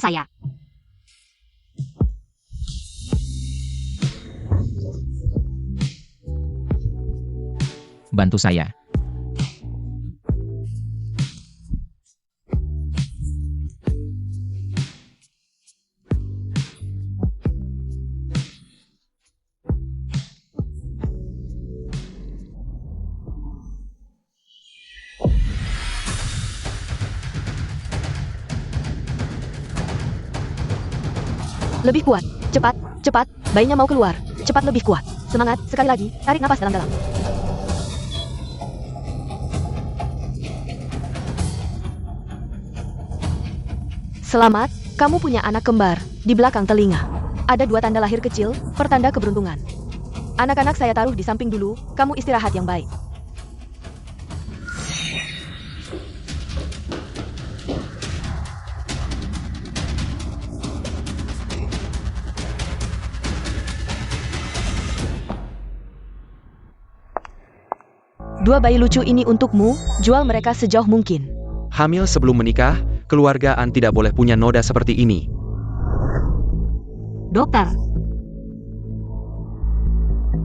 saya. Bantu saya. Lebih kuat. Cepat, cepat. Bayinya mau keluar. Cepat, lebih kuat. Semangat, sekali lagi. Tarik napas dalam-dalam. Selamat, kamu punya anak kembar. Di belakang telinga. Ada 2 tanda lahir kecil, pertanda keberuntungan. Anak-anak saya taruh di samping dulu, kamu istirahat yang baik. Dua bayi lucu ini untukmu, jual mereka sejauh mungkin. Hamil sebelum menikah, keluarga An tidak boleh punya noda seperti ini. Dokter.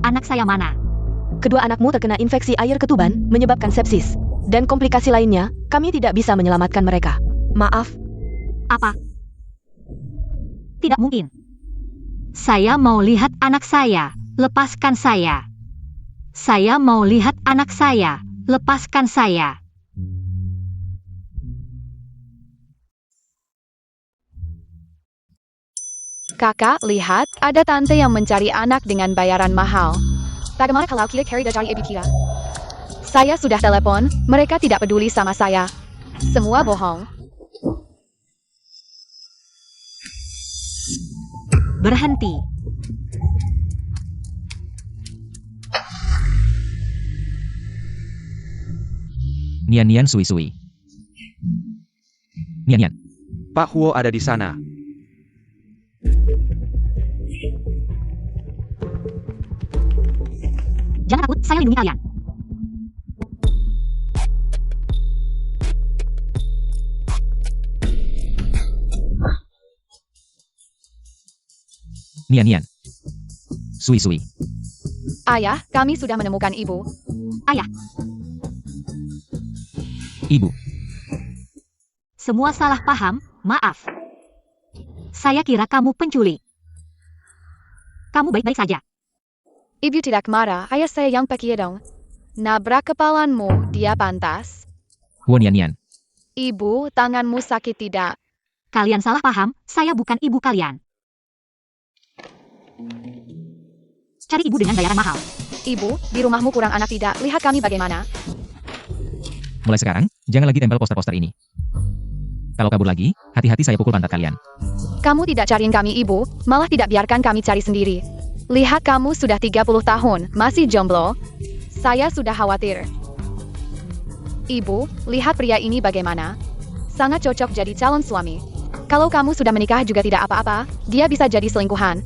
Anak saya mana? Kedua anakmu terkena infeksi air ketuban, menyebabkan sepsis. Dan komplikasi lainnya, kami tidak bisa menyelamatkan mereka. Maaf. Apa? Tidak mungkin. Saya mau lihat anak saya. Lepaskan saya. Saya mau lihat anak saya. Lepaskan saya. Kakak, lihat, ada tante yang mencari anak dengan bayaran mahal. Bagaimana kalau kita cari dari ibu kita? Saya sudah telepon, mereka tidak peduli sama saya. Semua bohong. Berhenti. Nian-nian sui-sui. Nian-nian. Pak Huo ada di sana. Jangan takut, saya lindungi kalian. Nian-nian. Sui-sui. Ayah, kami sudah menemukan ibu. Ayah, Ibu. semua salah paham, maaf. Saya kira kamu penculik. Kamu baik-baik saja. Ibu tidak marah, ayah saya yang pakai dong. Nabrak kepalamu, dia pantas. Huo Nian-nian. Ibu, tanganmu sakit tidak? Kalian salah paham, saya bukan ibu kalian. Cari ibu dengan bayaran mahal. Ibu, di rumahmu kurang anak tidak, lihat kami bagaimana. Mulai sekarang, jangan lagi tempel poster-poster ini. Kalau kabur lagi, hati-hati saya pukul pantat kalian. Kamu tidak cariin kami ibu, malah tidak biarkan kami cari sendiri. Lihat kamu sudah 30 tahun, masih jomblo. Saya sudah khawatir. Ibu, lihat pria ini bagaimana. Sangat cocok jadi calon suami. Kalau kamu sudah menikah juga tidak apa-apa, dia bisa jadi selingkuhan.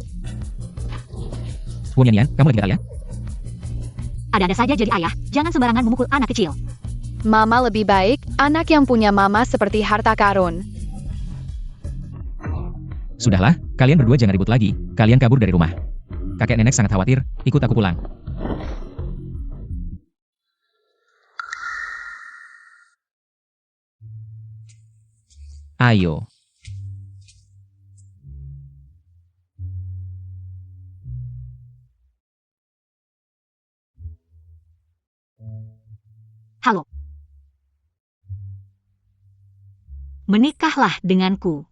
Huo Nian-nian, kamu lagi gatal ya? Ada-ada saja jadi ayah, jangan sembarangan memukul anak kecil. Mama lebih baik, anak yang punya mama seperti harta karun. Sudahlah, kalian berdua jangan ribut lagi. Kalian kabur dari rumah. Kakek nenek sangat khawatir, ikut aku pulang. Ayo. Halo. Menikahlah denganku.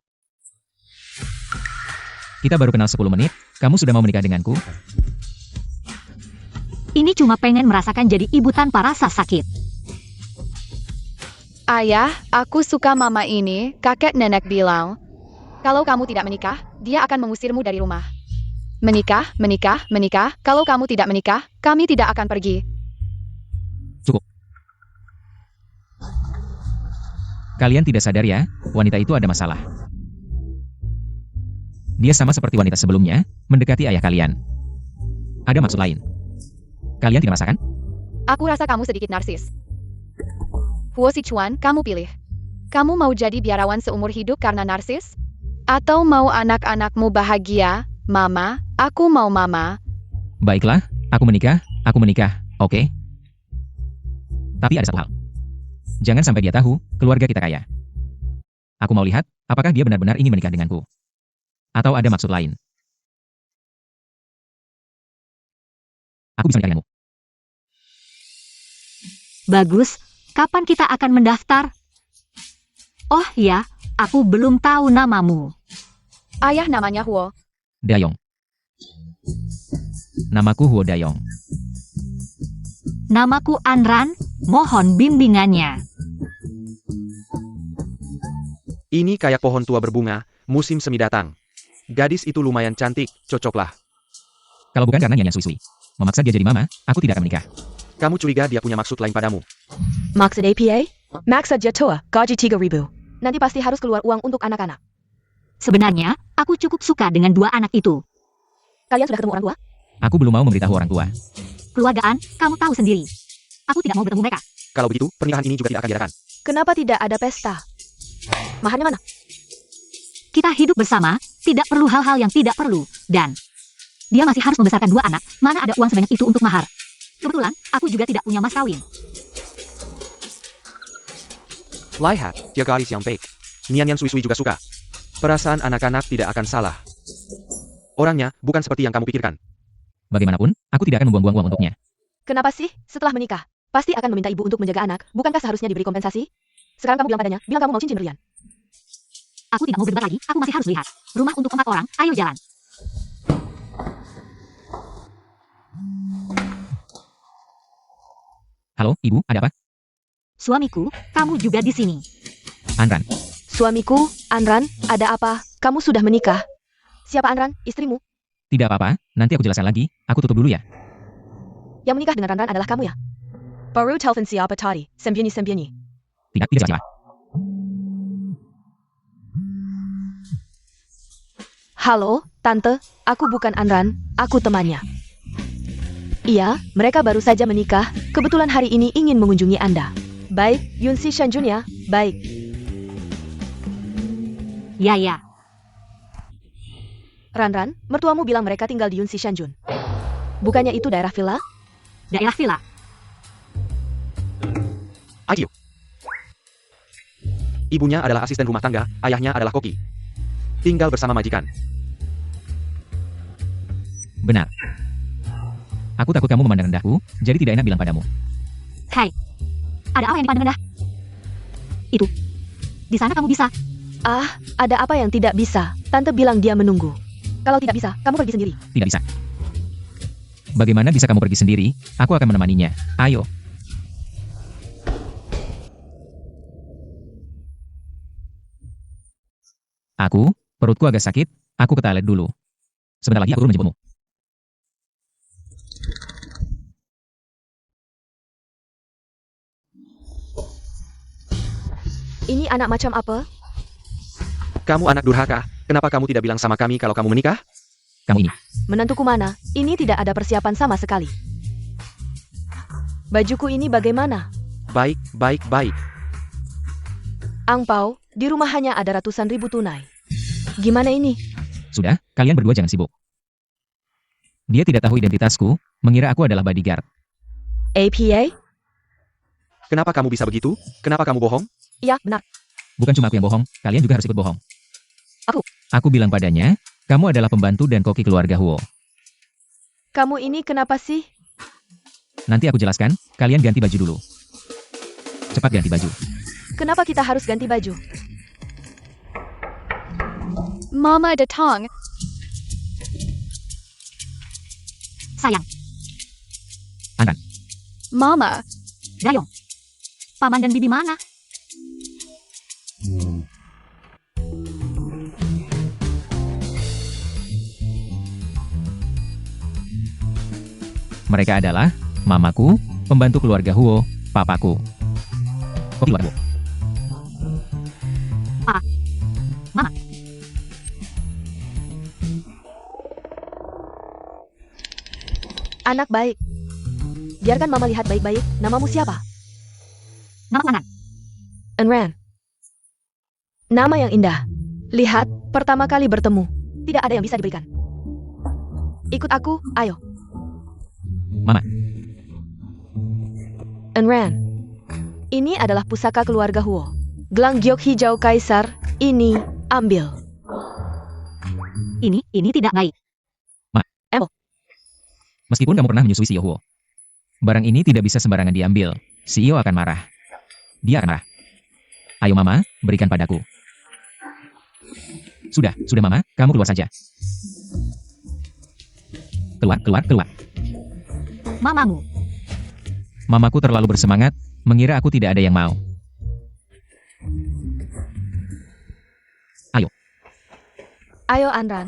Kita baru kenal 10 menit, kamu sudah mau menikah denganku? Ini cuma pengen merasakan jadi ibu tanpa rasa sakit. Ayah, aku suka mama ini, kakek nenek bilang. Kalau kamu tidak menikah, dia akan mengusirmu dari rumah. Menikah, menikah, menikah, kalau kamu tidak menikah, kami tidak akan pergi. Cukup. Kalian tidak sadar ya, wanita itu ada masalah. Dia sama seperti wanita sebelumnya, mendekati ayah kalian. Ada maksud lain. Kalian tidak merasakan? Aku rasa kamu sedikit narsis. Huo Sichuan, kamu pilih. Kamu mau jadi biarawan seumur hidup karena narsis? Atau mau anak-anakmu bahagia, Mama? Aku mau Mama. Baiklah, aku menikah, oke? Tapi ada satu hal. Jangan sampai dia tahu, keluarga kita kaya. Aku mau lihat, apakah dia benar-benar ingin menikah denganku. Atau ada maksud lain. Aku bisa menikah denganmu. Bagus, kapan kita akan mendaftar? Oh ya, aku belum tahu namamu. Ayah namanya Huo. Dayong. Namaku Huo Dayong. Namaku Anran, mohon bimbingannya. Ini kayak pohon tua berbunga, musim semi datang. Gadis itu lumayan cantik, cocoklah. Kalau bukan karena nyanyian Sui-Sui memaksa dia jadi mama, aku tidak akan menikah. Kamu curiga dia punya maksud lain padamu. Maksud APA? Maksud Jatoa, gaji 3.000. Nanti pasti harus keluar uang untuk anak-anak. Sebenarnya, aku cukup suka dengan dua anak itu. Kalian sudah ketemu orang tua? Aku belum mau memberitahu orang tua. Keluargaan, kamu tahu sendiri. Aku tidak mau bertemu mereka. Kalau begitu, pernikahan ini juga tidak akan diadakan. Kenapa tidak ada pesta? Maharnya mana? Kita hidup bersama, tidak perlu hal-hal yang tidak perlu. Dan dia masih harus membesarkan dua anak, mana ada uang sebanyak itu untuk mahar. Kebetulan, aku juga tidak punya mas kawin. Lihat, dia gadis yang baik. Nyanyian Sui-Sui juga suka. Perasaan anak-anak tidak akan salah. Orangnya bukan seperti yang kamu pikirkan. Bagaimanapun, aku tidak akan membuang-buang uang untuknya. Kenapa sih? Setelah menikah, pasti akan meminta ibu untuk menjaga anak. Bukankah seharusnya diberi kompensasi? Sekarang kamu bilang padanya, bilang kamu mau cincin berlian. Aku tidak mau berdebat lagi, aku masih harus lihat. Rumah untuk 4 orang, ayo jalan. Halo, Ibu, ada apa? Suamiku, kamu juga di sini. Anran. Suamiku, Anran, ada apa? Kamu sudah menikah. Siapa Anran? Istrimu? Tidak apa-apa, nanti aku jelaskan lagi. Aku tutup dulu ya. Yang menikah dengan Ranran adalah kamu ya? Baru telepon siapa tadi? Sembunyi-sembunyi. Tidak jelas-jelas. Halo, Tante. Aku bukan Anran, aku temannya. Iya, mereka baru saja menikah. Kebetulan hari ini ingin mengunjungi Anda. Baik, Yunsi Shanjun ya. Baik. Ya. Ranran, mertuamu bilang mereka tinggal di Yunsi Shanjun. Bukannya itu daerah villa? Daerah villa. Ayo. Ibunya adalah asisten rumah tangga, ayahnya adalah koki. Tinggal bersama majikan. Benar. Aku takut kamu memandang rendahku, jadi tidak enak bilang padamu. Hai. Ada apa yang dipandang rendah? Itu. Di sana kamu bisa. Ah, ada apa yang tidak bisa? Tante bilang dia menunggu. Kalau tidak bisa, kamu pergi sendiri. Tidak bisa. Bagaimana bisa kamu pergi sendiri? Aku akan menemaninya. Ayo. Perutku agak sakit, aku ke toilet dulu. Sebentar lagi aku turun menjemputmu. Ini anak macam apa? Kamu anak durhaka, kenapa kamu tidak bilang sama kami kalau kamu menikah? Kamu ini. Menantuku mana? Ini tidak ada persiapan sama sekali. Bajuku ini bagaimana? Baik. Angpau, di rumah hanya ada ratusan ribu tunai. Gimana ini? Sudah, kalian berdua jangan sibuk. Dia tidak tahu identitasku, mengira aku adalah bodyguard. APA? Kenapa kamu bisa begitu? Kenapa kamu bohong? Ya, benar. Bukan cuma aku yang bohong, kalian juga harus ikut bohong. Aku? Aku bilang padanya, kamu adalah pembantu dan koki keluarga Huo. Kamu ini kenapa sih? Nanti aku jelaskan, kalian ganti baju dulu. Cepat ganti baju. Kenapa kita harus ganti baju? Mama datang. Sayang, Anran, Mama, Dayong. Paman dan bibi mana? mereka adalah mamaku, pembantu keluarga Huo, papaku. Koki keluarga Huo. Mama. Anak baik. Biarkan mama lihat baik-baik. Namamu siapa? Nama Anran. Anran. Nama yang indah. Lihat, Pertama kali bertemu, tidak ada yang bisa diberikan. Ikut aku, ayo. Mama, Enran. Ini adalah pusaka keluarga Huo. Gelang giok hijau kaisar, ini, ambil. Ini tidak baik. meskipun kamu pernah menyusui CEO Huo, barang ini tidak bisa sembarangan diambil. CEO akan marah. Dia akan marah. Ayo Mama, berikan padaku. Sudah Mama, kamu keluar saja. Keluar. Mamamu. Mamaku terlalu bersemangat, mengira aku tidak ada yang mau. Ayo Anran.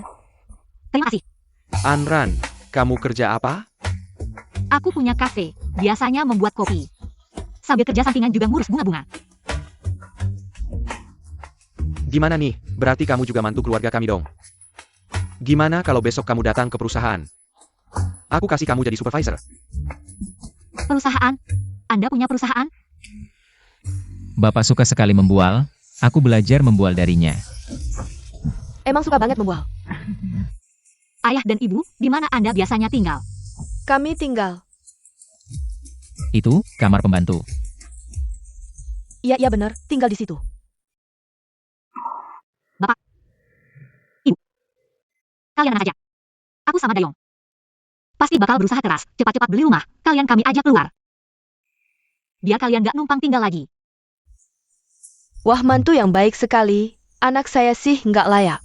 Terima kasih. Anran, kamu kerja apa? Aku punya kafe. Biasanya membuat kopi. Sambil kerja sampingan juga ngurus bunga-bunga. Gimana nih? Berarti kamu juga mantu keluarga kami dong. Gimana kalau besok kamu datang ke perusahaan? Aku kasih kamu jadi supervisor. Perusahaan? Anda punya perusahaan? Bapak suka sekali membual, aku belajar membual darinya. Emang suka banget membual. Ayah dan ibu, di mana Anda biasanya tinggal? Kami tinggal. Itu, kamar pembantu. Iya benar, tinggal di situ. Kalian aja. Aku sama Dayong. Pasti bakal berusaha keras, cepat-cepat beli rumah, kalian kami ajak keluar. Biar kalian gak numpang tinggal lagi. Wah mantu yang baik sekali, anak saya sih nggak layak.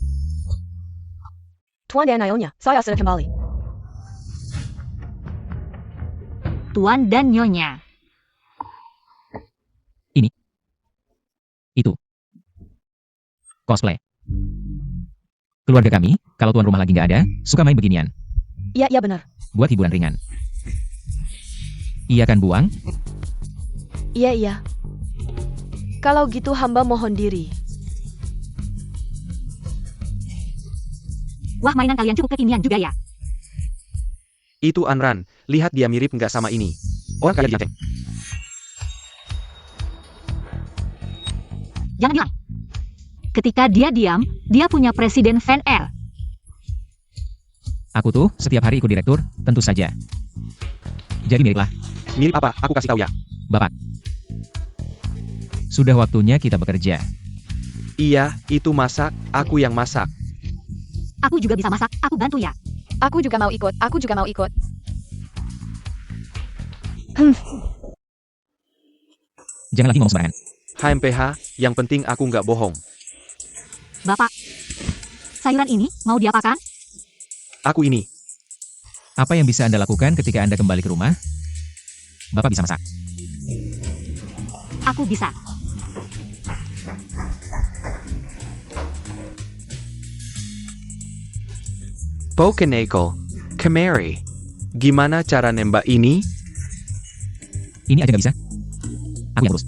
Tuan dan Nyonya, saya sudah kembali. Tuan dan Nyonya. Itu. Cosplay. Keluarga kami, kalau tuan rumah lagi nggak ada, suka main beginian. Iya benar. Buat hiburan ringan. Iya kan buang? Iya. Kalau gitu hamba mohon diri. Wah mainan kalian cukup kekinian juga ya. Itu Anran, lihat dia mirip nggak sama ini. Orang kaya dianceng. Jangan bilang. Ketika dia diam, dia punya presiden fan R. Aku tuh, setiap hari ikut direktur, tentu saja. Jadi miriplah, Mirip apa? Aku kasih tahu ya. Bapak. Sudah waktunya kita bekerja. Iya, itu masak, aku yang masak. Aku juga bisa masak, aku bantu ya. Aku juga mau ikut. Jangan lagi ngomong sembarangan. HMPH, yang penting aku nggak bohong. Bapak. Sayuran ini, mau diapakan? Aku ini. Apa yang bisa Anda lakukan ketika Anda kembali ke rumah? Bapak bisa masak. Aku bisa. Pokeneko, Kemari. Gimana cara nembak ini? Ini aja nggak bisa. Aku yang urus.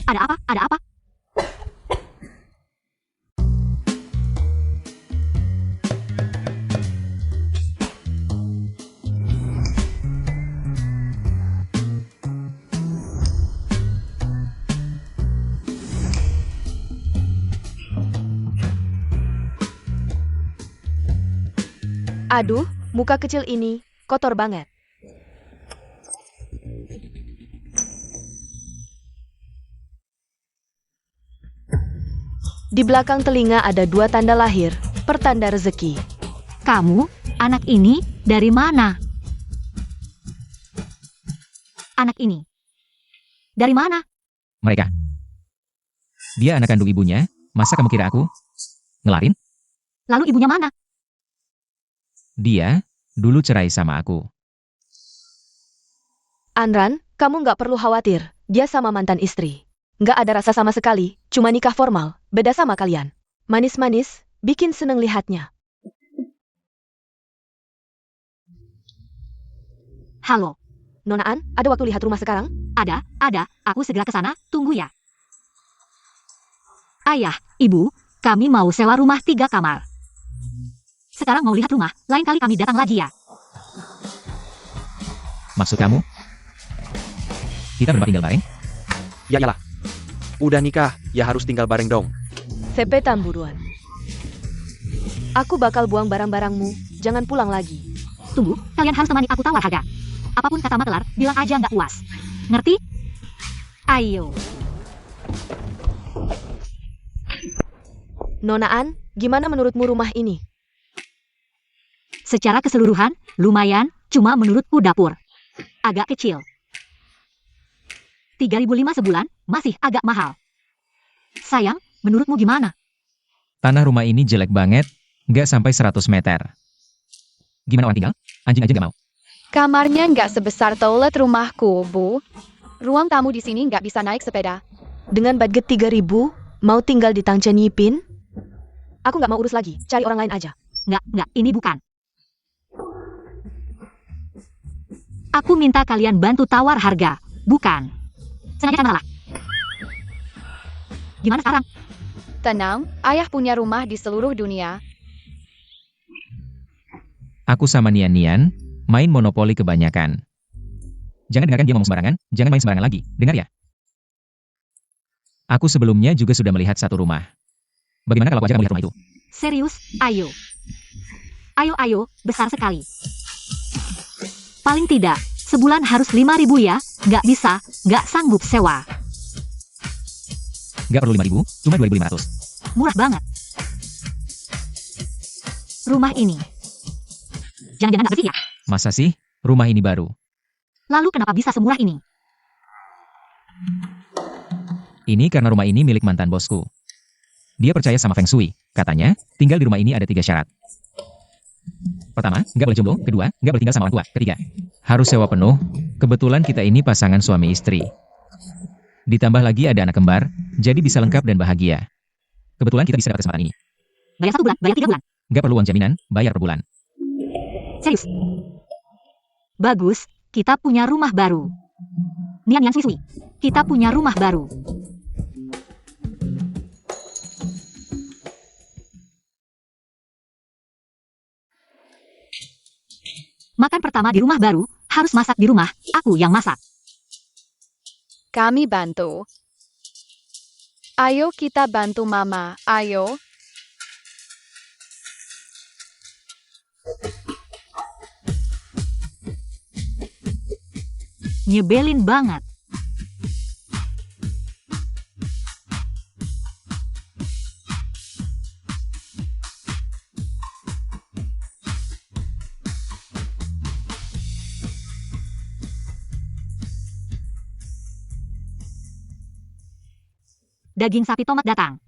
Ada apa? Aduh, muka kecil ini, kotor banget. Di belakang telinga ada 2 tanda lahir, pertanda rezeki. Kamu, anak ini, dari mana? Anak ini. Dari mana? Mereka. Dia anak kandung ibunya, masa kamu kira aku? Ngelarin? Lalu ibunya mana? Dia, dulu cerai sama aku. Anran, kamu nggak perlu khawatir, dia sama mantan istri. Nggak ada rasa sama sekali, cuma nikah formal, beda sama kalian. Manis-manis, bikin seneng lihatnya. Halo. Nona An, ada waktu lihat rumah sekarang? Ada. Aku segera ke sana, tunggu ya. Ayah, ibu, kami mau sewa rumah 3 kamar. Sekarang mau lihat rumah, lain kali kami datang lagi ya. Maksud kamu? Kita berdua tinggal bareng? Ya iyalah. Udah nikah, ya harus tinggal bareng dong. Sepetan buruan. Aku bakal buang barang-barangmu, jangan pulang lagi. Tunggu, kalian harus temani aku tawar harga. Apapun kata Matelar, bilang aja nggak puas. Ngerti? Ayo. Nona An, gimana menurutmu rumah ini? Secara keseluruhan, lumayan, cuma menurutku dapur. Agak kecil. 3.500 sebulan, masih agak mahal. Sayang, menurutmu gimana? Tanah rumah ini jelek banget, nggak sampai 100 meter. Gimana orang tinggal? Anjing aja nggak mau. Kamarnya nggak sebesar toilet rumahku, Bu. Ruang tamu di sini nggak bisa naik sepeda. Dengan budget 3.000, mau tinggal di Tangchen Yipin? Aku nggak mau urus lagi, cari orang lain aja. Nggak, ini bukan. Aku minta kalian bantu tawar harga, bukan. Sengaja kan malah. Gimana sekarang? Tenang, ayah punya rumah di seluruh dunia. Aku sama Nian-Nian, main monopoli kebanyakan. Jangan dengarkan dia ngomong sembarangan, jangan main sembarangan lagi, dengar ya? Aku sebelumnya juga sudah melihat satu rumah. Bagaimana kalau aku ajak kamu lihat rumah itu? Serius, ayo. Ayo, besar sekali. Paling tidak, sebulan harus 5.000 ya, nggak bisa, nggak sanggup sewa. Nggak perlu 5.000, cuma 2.500. Murah banget. Rumah ini. Jangan-jangan nggak bersih ya? Masa sih, rumah ini baru? Lalu kenapa bisa semurah ini? Ini karena rumah ini milik mantan bosku. Dia percaya sama Feng Shui. Katanya, tinggal di rumah ini ada 3 syarat. Pertama, nggak boleh jomblo. Kedua, nggak boleh tinggal sama orang tua. Ketiga, harus sewa penuh. Kebetulan kita ini pasangan suami istri. Ditambah lagi ada anak kembar, jadi bisa lengkap dan bahagia. Kebetulan kita bisa dapat kesempatan ini. Bayar 1 bulan, bayar 3 bulan. Nggak perlu uang jaminan, bayar per bulan. Serius. Bagus, kita punya rumah baru. Nian yang sui-sui. Kita punya rumah baru. Makan pertama di rumah baru, harus masak di rumah, aku yang masak. Kami bantu. Ayo kita bantu Mama, ayo. Nyebelin banget. Daging sapi tomat datang.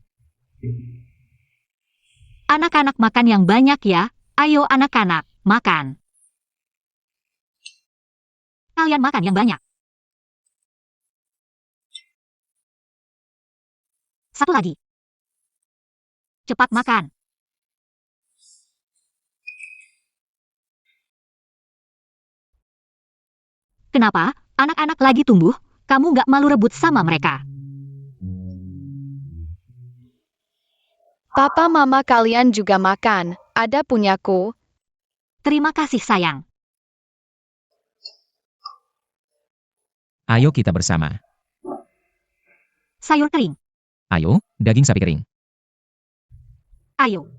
Anak-anak makan yang banyak ya. Ayo anak-anak, makan. Kalian makan yang banyak. Satu lagi. Cepat makan. Kenapa? Anak-anak lagi tumbuh, kamu nggak malu rebut sama mereka. Papa Mama kalian juga makan, ada punyaku. Terima kasih sayang. Ayo kita bersama. Sayur kering. Ayo, daging sapi kering. Ayo.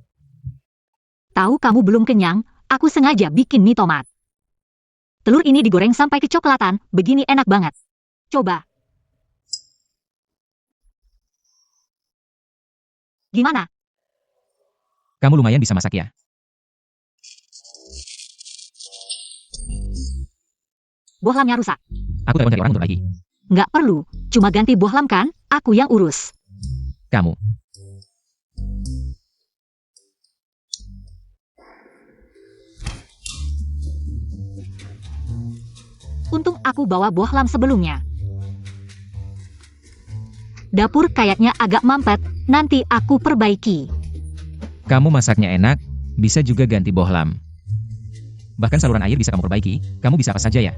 Tahu kamu belum kenyang, aku sengaja bikin mie tomat. Telur ini digoreng sampai kecoklatan, begini enak banget. Coba. Gimana? Kamu lumayan bisa masak ya? Bohlamnya rusak. Aku telepon cari orang untuk lagi. Nggak perlu, cuma ganti bohlam kan, aku yang urus. Kamu. Untung aku bawa bohlam sebelumnya. Dapur kayaknya agak mampet, nanti aku perbaiki. Kamu masaknya enak, bisa juga ganti bohlam. Bahkan saluran air bisa kamu perbaiki, kamu bisa apa saja ya?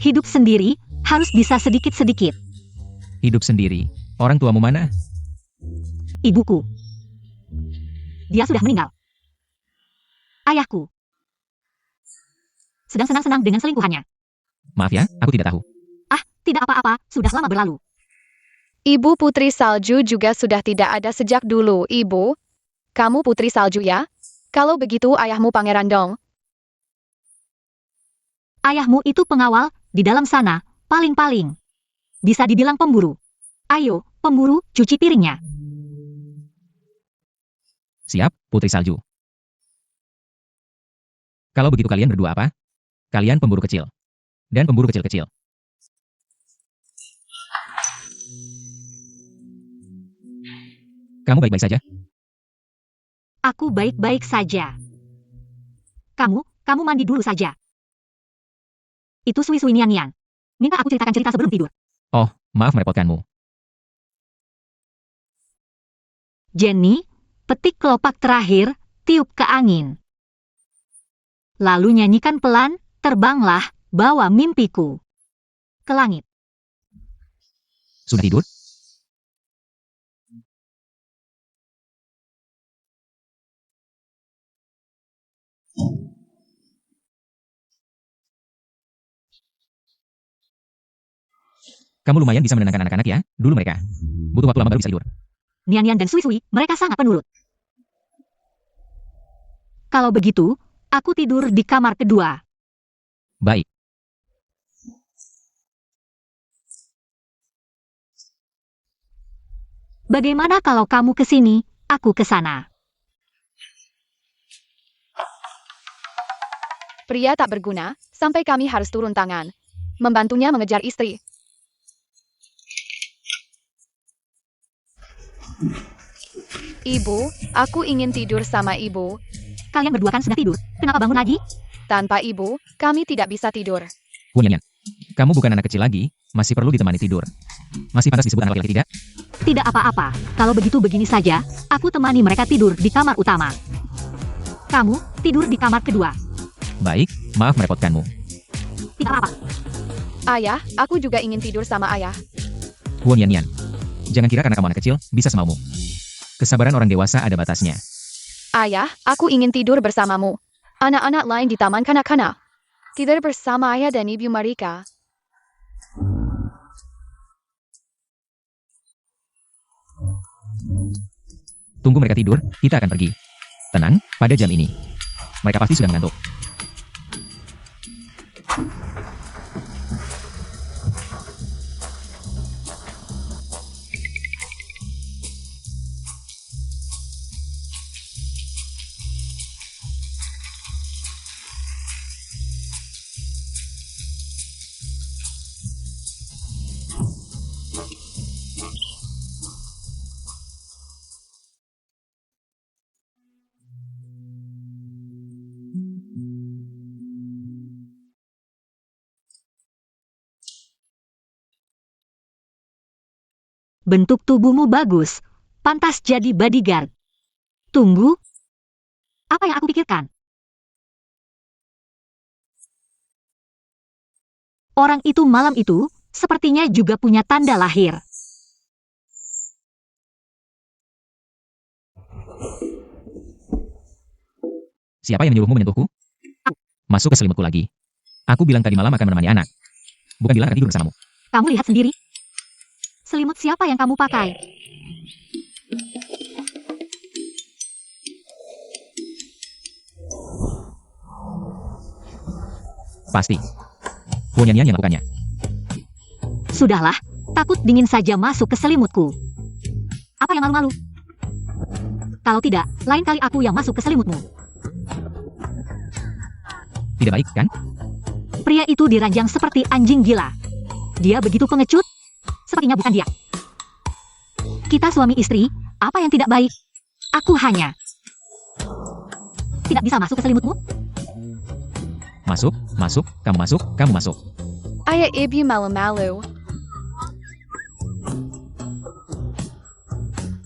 Hidup sendiri, harus bisa sedikit-sedikit. Hidup sendiri. Orang tuamu mana? Ibuku. Dia sudah meninggal. Ayahku. Sedang senang-senang dengan selingkuhannya. Maaf ya, aku tidak tahu. Ah, tidak apa-apa, sudah lama berlalu. Ibu Putri Salju juga sudah tidak ada sejak dulu, Ibu. Kamu Putri Salju ya? Kalau begitu ayahmu pangeran dong. Ayahmu itu pengawal, di dalam sana, paling-paling. Bisa dibilang pemburu. Ayo, pemburu, cuci piringnya. Siap, Putri Salju. Kalau begitu kalian berdua apa? Kalian pemburu kecil. Dan pemburu kecil-kecil. Kamu baik-baik saja? Aku baik-baik saja. Kamu mandi dulu saja. Itu Sui-Sui Nian-Nian. Minta aku ceritakan cerita sebelum tidur. Oh, maaf merepotkanmu. Jenny, petik kelopak terakhir, tiup ke angin. Lalu nyanyikan pelan, terbanglah, bawa mimpiku ke langit. Sudah tidur? Kamu lumayan bisa menenangkan anak-anak ya, dulu mereka. Butuh waktu lama baru bisa tidur. Nian-Nian dan Sui-Sui, mereka sangat penurut. Kalau begitu, aku tidur di kamar kedua. Baik. Bagaimana kalau kamu ke sini, aku ke sana? Pria tak berguna, sampai kami harus turun tangan. Membantunya mengejar istri. Ibu, aku ingin tidur sama ibu. Kalian berdua kan sudah tidur, kenapa bangun lagi? Tanpa ibu, kami tidak bisa tidur. Nyan, kamu bukan anak kecil lagi, masih perlu ditemani tidur. Masih pantas disebut anak laki-laki tidak? Tidak apa-apa, kalau begitu begini saja, aku temani mereka tidur di kamar utama. Kamu, tidur di kamar kedua. Baik, maaf merepotkanmu. Tidak apa-apa. Ayah, aku juga ingin tidur sama ayah. Nyan, jangan kira karena kamu anak kecil, bisa semaumu. Kesabaran orang dewasa ada batasnya. Ayah, aku ingin tidur bersamamu. Anak-anak lain di taman kanak-kanak. Tidur bersama ayah dan ibu mereka. Tunggu mereka tidur, kita akan pergi. Tenang, pada jam ini. Mereka pasti sudah mengantuk. Bentuk tubuhmu bagus, pantas jadi bodyguard. Tunggu, apa yang aku pikirkan? Orang itu malam itu, sepertinya juga punya tanda lahir. Siapa yang menyuruhmu menyentuhku? Masuk ke selimutku lagi. Aku bilang tadi malam akan menemani anak. Bukan bilang akan tidur bersamamu. Kamu lihat sendiri. Selimut siapa yang kamu pakai? Pasti. Nyan yang melakukannya. Sudahlah, takut dingin saja masuk ke selimutku. Apa yang malu-malu? Kalau tidak, lain kali aku yang masuk ke selimutmu. Tidak baik, kan? Pria itu diranjang seperti anjing gila. Dia begitu pengecut. Sepertinya bukan dia. Kita suami istri, apa yang tidak baik? Aku hanya tidak bisa masuk ke selimutmu? Masuk, masuk, kamu masuk. Ayah ibu malu-malu.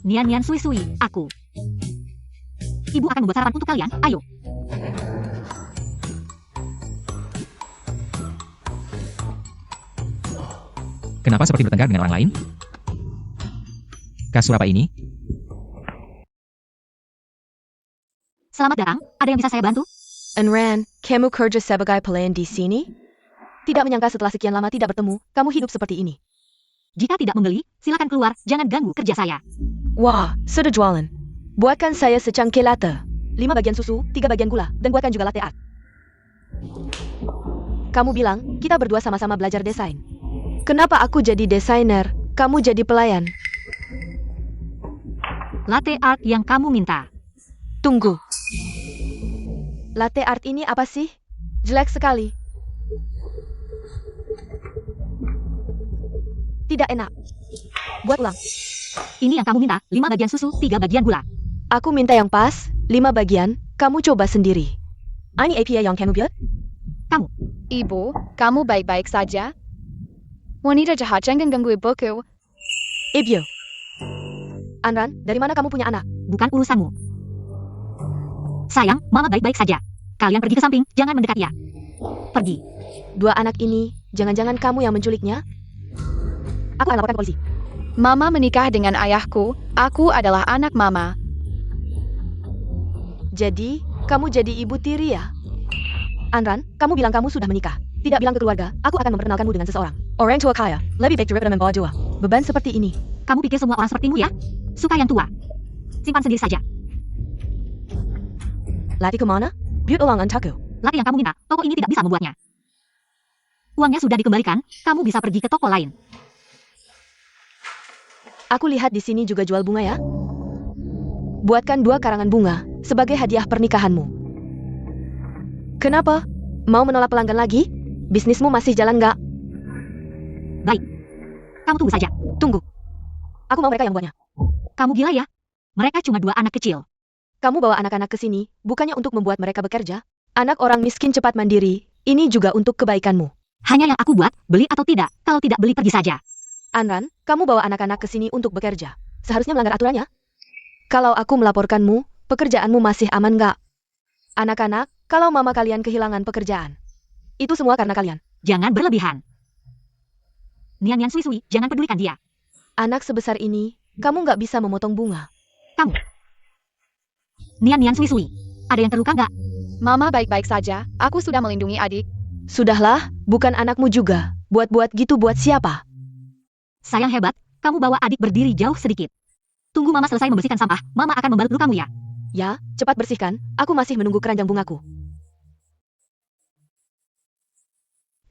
Nian-Nian Sui-Sui, aku. Ibu akan membuat sarapan untuk kalian, ayo. Kenapa seperti bertengkar dengan orang lain? Kasur apa ini? Selamat datang, ada yang bisa saya bantu? Enran, kamu kerja sebagai pelayan di sini? Tidak menyangka setelah sekian lama tidak bertemu, kamu hidup seperti ini. Jika tidak membeli, silakan keluar, jangan ganggu kerja saya. Wah, sudah jualan. Buatkan saya secangkir latte. 5 bagian susu, 3 bagian gula, dan buatkan juga latte art. Kamu bilang, kita berdua sama-sama belajar desain. Kenapa aku jadi desainer, kamu jadi pelayan? Latte art yang kamu minta. Tunggu. Latte art ini apa sih? Jelek sekali. Tidak enak. Buat ulang. Ini yang kamu minta, 5 bagian susu, 3 bagian gula. Aku minta yang pas, 5 bagian, kamu coba sendiri. Ini APA yang kamu buat? Ibu, kamu baik-baik saja? Wanita jahat jangan ganggu ibuku. Ibyo. Anran, dari mana kamu punya anak? Bukan urusanmu. Sayang, mama baik-baik saja. Kalian pergi ke samping, jangan mendekat ya. Pergi. 2 anak ini, jangan-jangan kamu yang menculiknya? Aku akan laporkan polisi. Mama menikah dengan ayahku, aku adalah anak mama. Jadi, kamu jadi ibu tiri ya? Anran, kamu bilang kamu sudah menikah. Tidak bilang ke keluarga, aku akan memperkenalkanmu dengan seseorang. Orang tua kaya, lebih baik daripada membawa jua. Beban seperti ini. Kamu pikir semua orang sepertimu ya? Suka yang tua. Simpan sendiri saja. Lati kemana? Buat ulang antaku. Latte yang kamu minta, toko ini tidak bisa membuatnya. Uangnya sudah dikembalikan, kamu bisa pergi ke toko lain. Aku lihat di sini juga jual bunga ya. Buatkan 2 karangan bunga, sebagai hadiah pernikahanmu. Kenapa? Mau menolak pelanggan lagi? Bisnismu masih jalan nggak? Kamu tunggu saja. Tunggu. Aku mau mereka yang buatnya. Kamu gila ya? Mereka cuma 2 anak kecil. Kamu bawa anak-anak ke sini, bukannya untuk membuat mereka bekerja? Anak orang miskin cepat mandiri, ini juga untuk kebaikanmu. Hanya yang aku buat, beli atau tidak, kalau tidak beli pergi saja. Anran, kamu bawa anak-anak ke sini untuk bekerja. Seharusnya melanggar aturannya. Kalau aku melaporkanmu, pekerjaanmu masih aman nggak? Anak-anak, kalau mama kalian kehilangan pekerjaan, itu semua karena kalian. Jangan berlebihan. Nian Sui, jangan pedulikan dia. Anak sebesar ini, kamu nggak bisa memotong bunga. Nian Sui, ada yang terluka nggak? Mama baik-baik saja, aku sudah melindungi adik. Sudahlah, bukan anakmu juga. Buat-buat gitu buat siapa? Sayang hebat, kamu bawa adik berdiri jauh sedikit. Tunggu mama selesai membersihkan sampah, mama akan membalut lukamu ya. Ya, cepat bersihkan, aku masih menunggu keranjang bungaku.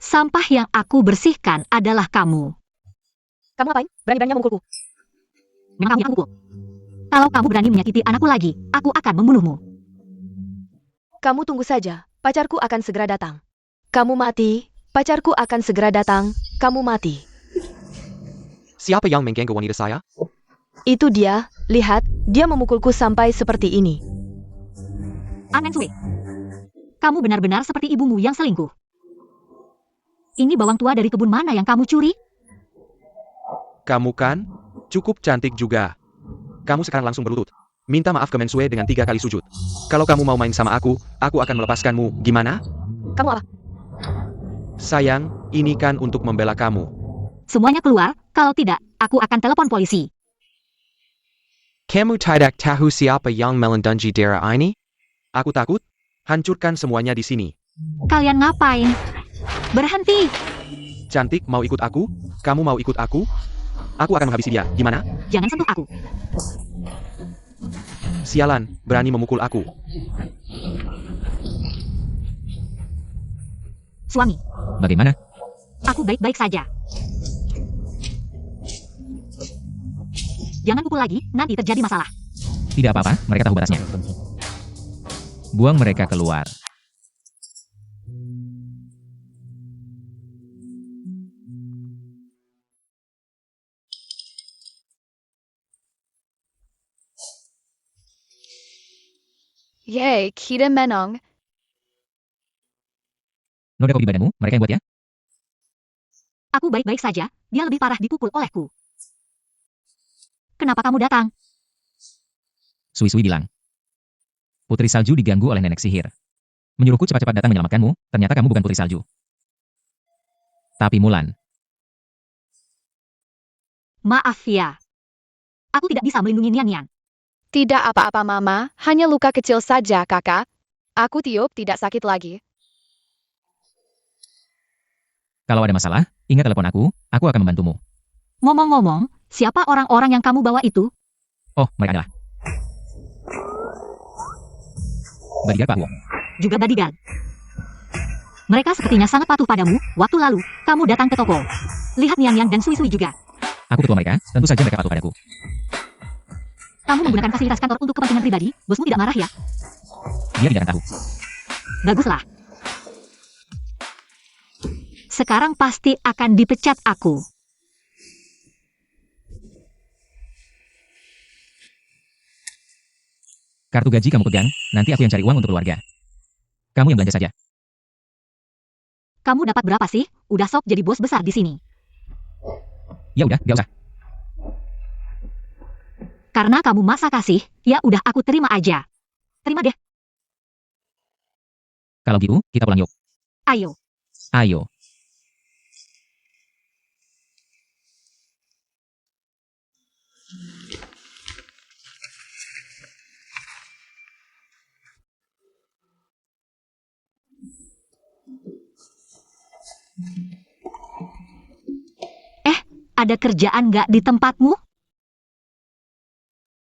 Sampah yang aku bersihkan adalah kamu. Kamu ngapain? Berani-beraninya memukulku. Memang kamu yang aku pukul. Kalau kamu berani menyakiti anakku lagi, aku akan membunuhmu. Kamu tunggu saja, pacarku akan segera datang. Kamu mati, pacarku akan segera datang, kamu mati. Siapa yang mengganggu wanita saya? Itu dia, lihat, dia memukulku sampai seperti ini. An Sui, kamu benar-benar seperti ibumu yang selingkuh. Ini bawang tua dari kebun mana yang kamu curi? Kamu kan? Cukup cantik juga. Kamu sekarang langsung berlutut. Minta maaf ke Mensue dengan 3 kali sujud. Kalau kamu mau main sama aku akan melepaskanmu. Gimana? Kamu apa? Sayang, ini kan untuk membela kamu. Semuanya keluar, kalau tidak, aku akan telepon polisi. Kamu tidak tahu siapa yang melindungi daerah ini? Aku takut. Hancurkan semuanya di sini. Kalian ngapain? Berhenti! Cantik, mau ikut aku? Kamu mau ikut aku? Aku akan menghabisi dia. Gimana? Jangan sentuh aku. Sialan, berani memukul aku. Suami, Bagaimana? aku baik-baik saja. Jangan pukul lagi, nanti terjadi masalah. Tidak apa-apa, mereka tahu batasnya. Buang mereka keluar. Yeay, kita menang. Noda kopi badanmu, mereka yang buat ya? Aku baik-baik saja, dia lebih parah dipukul olehku. Kenapa kamu datang? Sui bilang. Putri Salju diganggu oleh nenek sihir. Menyuruhku cepat-cepat datang menyelamatkanmu, ternyata kamu bukan Putri Salju. Tapi Mulan, Maaf ya. Aku tidak bisa melindungi Nian. Tidak apa-apa mama, hanya luka kecil saja kakak. Aku tiup tidak sakit lagi. kalau ada masalah, ingat telepon aku akan membantumu. Ngomong-ngomong, siapa orang-orang yang kamu bawa itu? Oh, mereka adalah bodyguard Pak Huo. Juga bodyguard. Mereka sepertinya sangat patuh padamu. Waktu lalu, kamu datang ke toko. Lihat Niang Yang dan Sui Sui juga. Aku ketua mereka, tentu saja mereka patuh padaku. Kamu menggunakan fasilitas kantor untuk kepentingan pribadi. Bosmu tidak marah ya? Dia tidak akan tahu. Baguslah. Sekarang pasti akan dipecat aku. Kartu gaji kamu pegang, nanti aku yang cari uang untuk keluarga. Kamu yang belanja saja. Kamu dapat berapa sih? Udah sok jadi bos besar di sini. Ya udah, gak usah. Karena kamu masa kasih, ya udah aku terima aja. Terima deh. Kalau gitu, kita pulang yuk. Ayo. Ayo. Ada kerjaan nggak di tempatmu?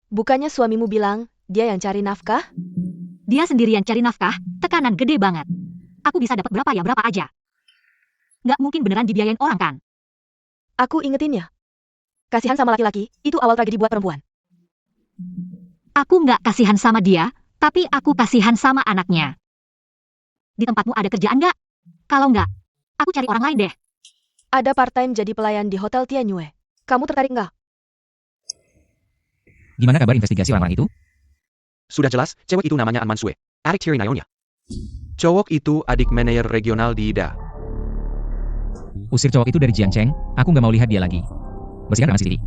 Bukannya suamimu bilang, dia yang cari nafkah? Dia sendirian cari nafkah, tekanan gede banget. Aku bisa dapat berapa ya berapa aja. Nggak mungkin beneran dibiayain orang kan? Aku ingetin ya. Kasihan sama laki-laki, itu awal tragedi buat perempuan. Aku nggak kasihan sama dia, tapi aku kasihan sama anaknya. Di tempatmu ada kerjaan nggak? Kalau nggak, aku cari orang lain deh. Ada part-time jadi pelayan di Hotel Tianyue. Kamu tertarik nggak? Gimana kabar investigasi orang-orang itu? Sudah jelas, cewek itu namanya An Mansue. Adik Thierry Naonya. Cowok itu adik manajer regional di Ida. Usir cowok itu dari Jiangcheng, aku nggak mau lihat dia lagi. Bersihkan rekaman CCTV.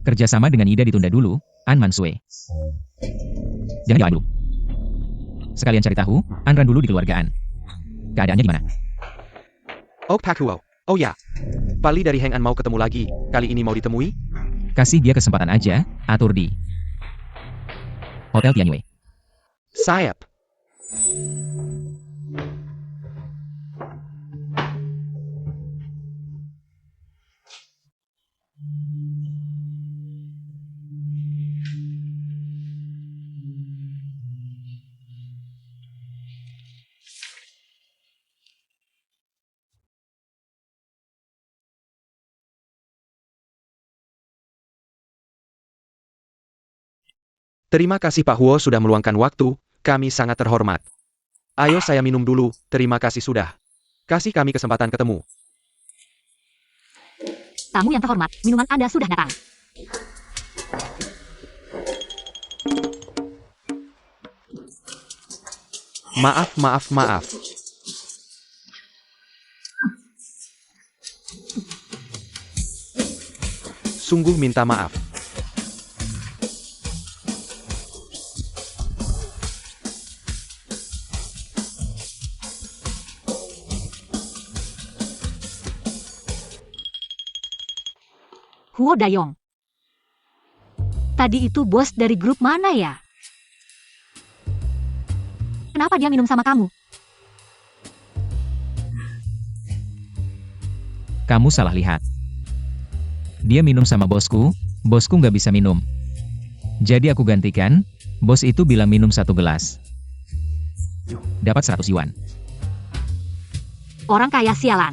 Kerjasama dengan Ida ditunda dulu, An Mansue. Jangan jalan dulu. Sekalian cari tahu, Anran dulu di keluargaan. Keadaannya gimana? Oh Pak Huo. Oh ya. Pali dari Heng An mau ketemu lagi. Kali ini mau ditemui? Kasih dia kesempatan aja, atur di Hotel Tianyue. Sayap. Terima kasih Pak Huo sudah meluangkan waktu, kami sangat terhormat. Ayo saya minum dulu, terima kasih sudah. Kasih kami kesempatan ketemu. Tamu yang terhormat, minuman Anda sudah datang. Maaf. Sungguh minta maaf. Huo Dayong. Tadi itu bos dari grup mana ya? Kenapa dia minum sama kamu? Kamu salah lihat. Dia minum sama bosku nggak bisa minum. Jadi aku gantikan, bos itu bilang minum 1 gelas. Dapat 100 yuan. Orang kaya sialan.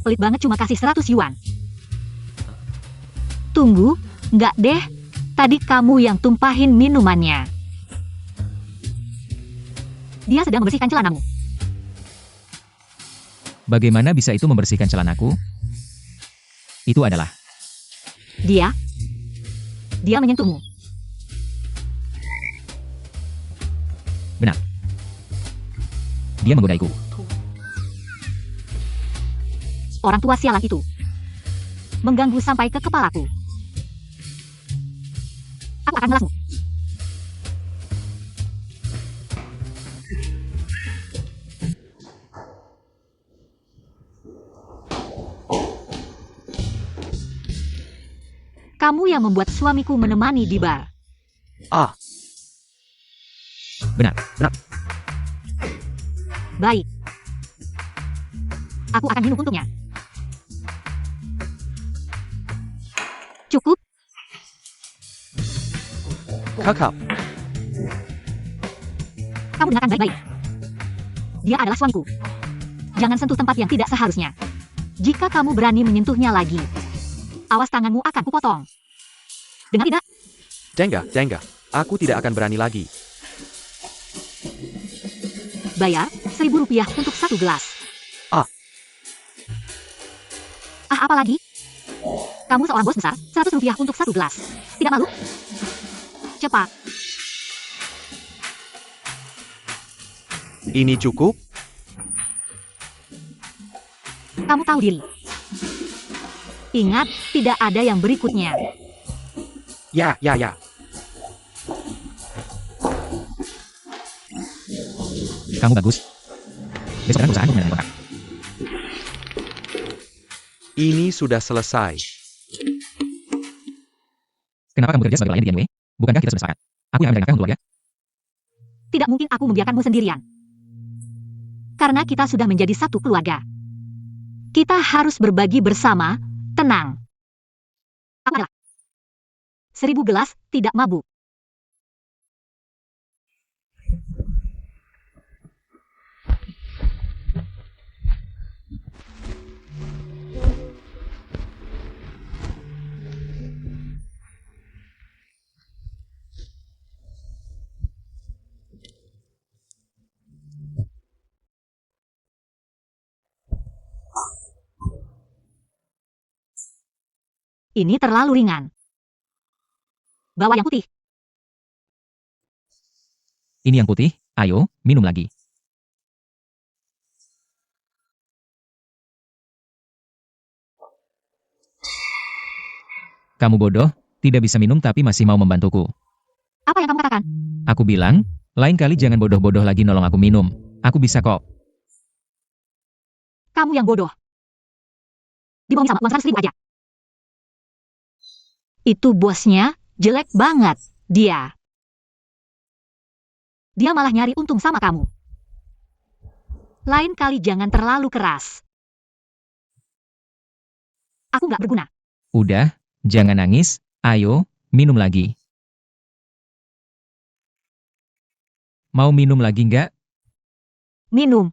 Pelit banget cuma kasih 100 yuan. Tunggu, nggak deh. Tadi kamu yang tumpahin minumannya. Dia sedang membersihkan celanamu. Bagaimana bisa itu membersihkan celanaku? Itu adalah Dia menyentuhmu. benar. Dia menggodaiku. Orang tua sialan itu. Mengganggu sampai ke kepalaku. Aku akan melasmu. Kamu yang membuat suamiku menemani di bar. Benar. Baik. Aku akan minum untuknya. Cukup. Kakak, Kamu dengarkan baik-baik. Dia adalah suamiku. Jangan sentuh tempat yang tidak seharusnya. Jika kamu berani menyentuhnya lagi, awas tanganmu akan kupotong. Dengar tidak? Jengga, aku tidak akan berani lagi. Bayar Rp1.000 untuk 1 gelas. Ah. Apa lagi? Kamu seorang bos besar, Rp100 untuk 1 gelas. Tidak malu? Cepat. Ini cukup? Kamu tahu diri. Ingat, tidak ada yang berikutnya. Ya. Kamu bagus. Besok kan perusahaan mengenai kontrak. Ini sudah selesai. Kenapa kamu bekerja sebagai pelayan di Genway? Bukankah kita sudah sepakat? Aku yang akan menjaga keluarga. Tidak mungkin aku membiarkanmu sendirian. Karena kita sudah menjadi satu keluarga. Kita harus berbagi bersama, tenang. Apa adalah 1.000 gelas, tidak mabuk. Ini terlalu ringan. Bawa yang putih. Ini yang putih, ayo, minum lagi. Kamu bodoh, tidak bisa minum tapi masih mau membantuku. Apa yang kamu katakan? Aku bilang, lain kali jangan bodoh-bodoh lagi nolong aku minum. Aku bisa kok. Kamu yang bodoh. Dibohongi sama uang 100.000 aja. Itu bosnya, jelek banget, dia. Dia malah nyari untung sama kamu. Lain kali jangan terlalu keras. Aku nggak berguna. Udah, jangan nangis, ayo, minum lagi. Mau minum lagi nggak? Minum.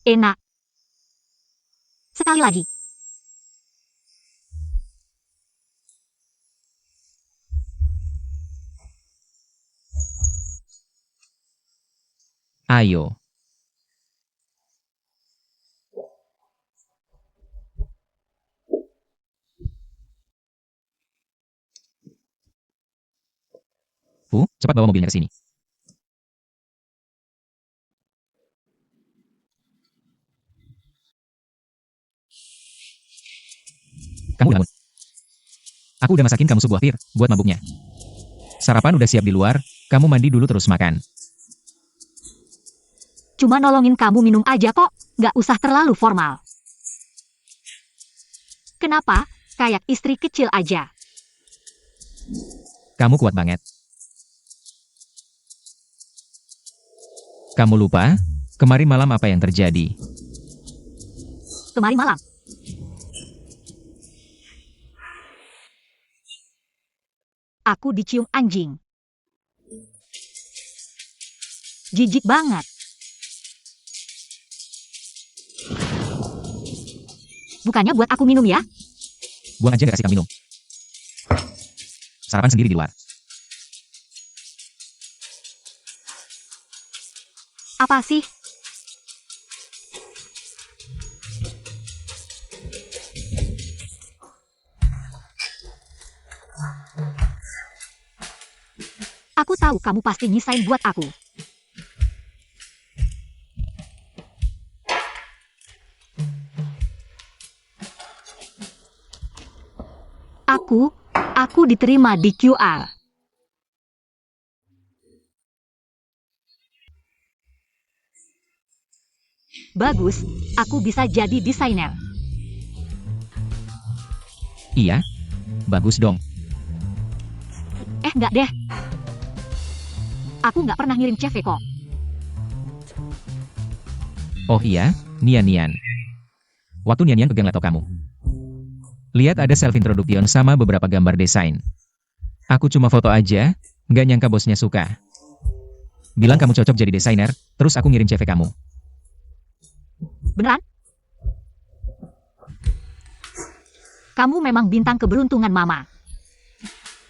Enak. Sekali lagi. Ayo. Cepat bawa mobilnya ke sini. Kamu bangun. Aku udah masakin kamu sebuah pir, buat mabuknya. Sarapan udah siap di luar, kamu mandi dulu terus makan. Cuma nolongin kamu minum aja kok, nggak usah terlalu formal. Kenapa? Kayak istri kecil aja. Kamu kuat banget. Kamu lupa, kemarin malam apa yang terjadi? Kemarin malam. Aku dicium anjing. Jijik banget. Bukannya buat aku minum ya? Buang aja gak kasih kamu minum. Sarapan sendiri di luar. Apa sih? Aku tahu kamu pasti nyisain buat aku. Aku diterima di QR. Bagus, aku bisa jadi desainer. Iya? Bagus dong. Enggak deh. Aku nggak pernah ngirim CV kok. Oh iya, Nian. Waktu Nian pegang laptop kamu. Lihat ada self-introduction sama beberapa gambar desain. Aku cuma foto aja, nggak nyangka bosnya suka. Bilang kamu cocok jadi desainer, terus aku ngirim CV kamu. Beneran? Kamu memang bintang keberuntungan Mama.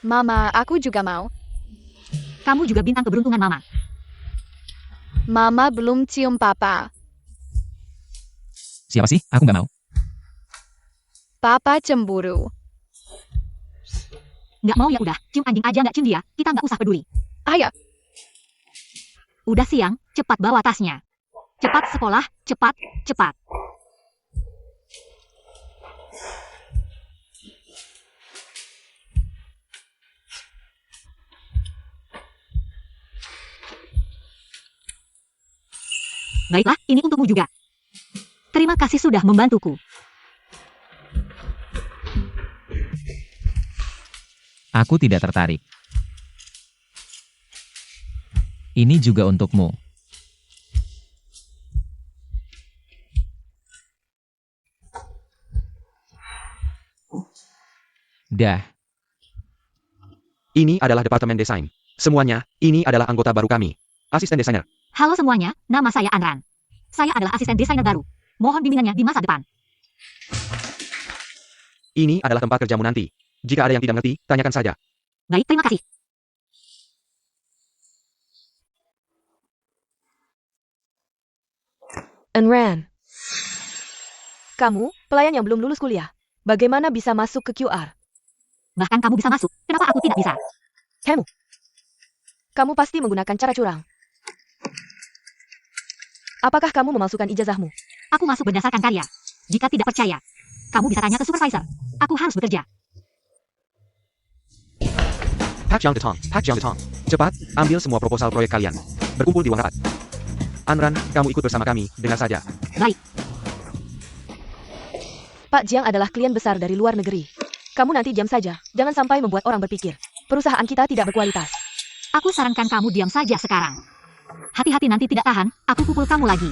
Mama, aku juga mau. Kamu juga bintang keberuntungan Mama. Mama belum cium Papa. Siapa sih? Aku nggak mau. Papa cemburu. Nggak mau ya udah, cium anjing aja nggak cium dia, kita nggak usah peduli. Ayo, Udah siang, cepat bawa tasnya. Cepat sekolah, cepat. Baiklah, ini untukmu juga. Terima kasih sudah membantuku. Aku tidak tertarik. Ini juga untukmu. Dah. Ini adalah departemen desain. Semuanya, ini adalah anggota baru kami. Asisten desainer. Halo semuanya, nama saya Anran. Saya adalah asisten desainer baru. Mohon bimbingannya di masa depan. Ini adalah tempat kerjamu nanti. Jika ada yang tidak mengerti, tanyakan saja. Baik, terima kasih. Enran. Kamu, pelayan yang belum lulus kuliah. Bagaimana bisa masuk ke QR? Bahkan kamu bisa masuk, kenapa aku tidak bisa? Kamu pasti menggunakan cara curang. Apakah kamu memalsukan ijazahmu? Aku masuk berdasarkan karya. Jika tidak percaya, kamu bisa tanya ke supervisor. Aku harus bekerja. Pak Jiang Detong. Cepat, ambil semua proposal proyek kalian. Berkumpul di ruang rapat. Anran, kamu ikut bersama kami, dengar saja. Baik, Pak Jiang adalah klien besar dari luar negeri. Kamu nanti diam saja, jangan sampai membuat orang berpikir. Perusahaan kita tidak berkualitas. aku sarankan kamu diam saja sekarang. Hati-hati nanti tidak tahan, aku pukul kamu lagi.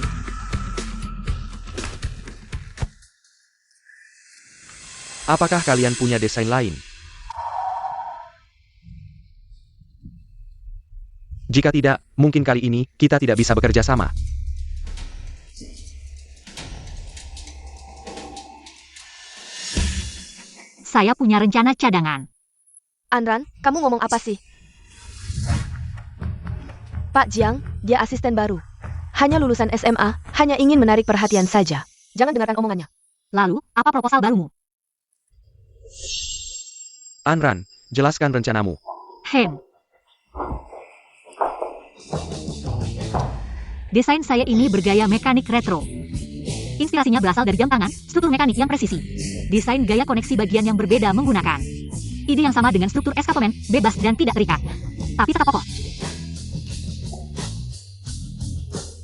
Apakah kalian punya desain lain? Jika tidak, mungkin kali ini kita tidak bisa bekerja sama. Saya punya rencana cadangan. Anran, kamu ngomong apa sih? Pak Jiang, dia asisten baru. Hanya lulusan SMA, hanya ingin menarik perhatian saja. Jangan dengarkan omongannya. Lalu, apa proposal barumu? Anran, jelaskan rencanamu. Desain saya ini bergaya mekanik retro. Inspirasinya berasal dari jam tangan, struktur mekanik yang presisi. Desain gaya koneksi bagian yang berbeda menggunakan ide yang sama dengan struktur eskapement, bebas dan tidak terikat. Tapi tetap kokoh.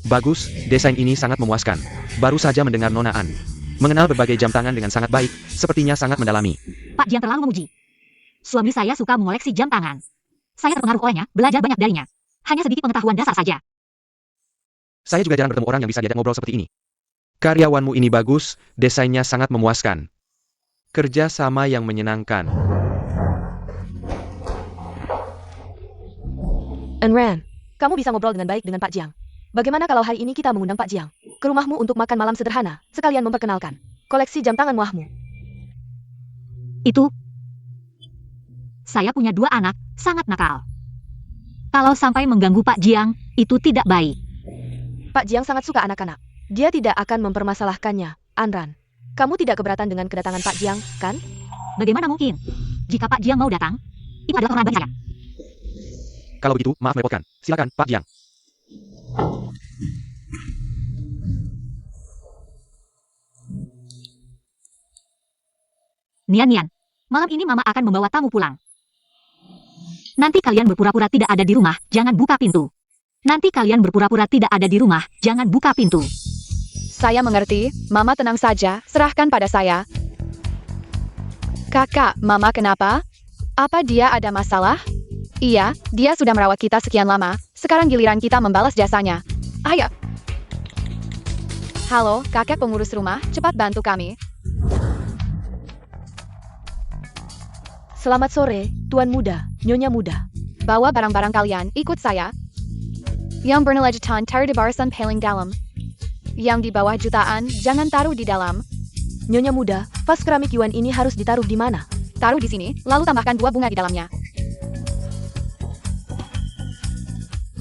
Bagus, desain ini sangat memuaskan. Baru saja mendengar Nona An. Mengenal berbagai jam tangan dengan sangat baik, sepertinya sangat mendalami. Pak Jiang terlalu memuji. Suami saya suka mengoleksi jam tangan. Saya terpengaruh olehnya, belajar banyak darinya. Hanya sedikit pengetahuan dasar saja. Saya juga jarang bertemu orang yang bisa diajak ngobrol seperti ini. Karyawanmu ini bagus, desainnya sangat memuaskan. Kerja sama yang menyenangkan. Enran, kamu bisa ngobrol dengan baik dengan Pak Jiang. Bagaimana kalau hari ini kita mengundang Pak Jiang ke rumahmu untuk makan malam sederhana, sekalian memperkenalkan koleksi jam tangan wahmu. Itu. Saya punya 2 anak, sangat nakal. Kalau sampai mengganggu Pak Jiang, itu tidak baik. Pak Jiang sangat suka anak-anak. Dia tidak akan mempermasalahkannya, Anran. Kamu tidak keberatan dengan kedatangan Pak Jiang, kan? Bagaimana mungkin? Jika Pak Jiang mau datang, itu adalah kehormatan saya. Kalau begitu, maaf merepotkan. Silakan, Pak Jiang. Nian, malam ini Mama akan membawa tamu pulang. Nanti kalian berpura-pura tidak ada di rumah, jangan buka pintu. Nanti kalian berpura-pura tidak ada di rumah, jangan buka pintu. saya mengerti. Mama tenang saja, serahkan pada saya. Kakak, Mama kenapa? Apa dia ada masalah? Iya, dia sudah merawat kita sekian lama. Sekarang giliran kita membalas jasanya. Ayo. Halo, kakek pengurus rumah, cepat bantu kami. Selamat sore, Tuan Muda, Nyonya Muda. Bawa barang-barang kalian, ikut saya. Yang bernilai taruh di barisan paling dalam. Yang di bawah jutaan, jangan taruh di dalam. Nyonya Muda, vas keramik Yuan ini harus ditaruh di mana? Taruh di sini, lalu tambahkan 2 bunga di dalamnya.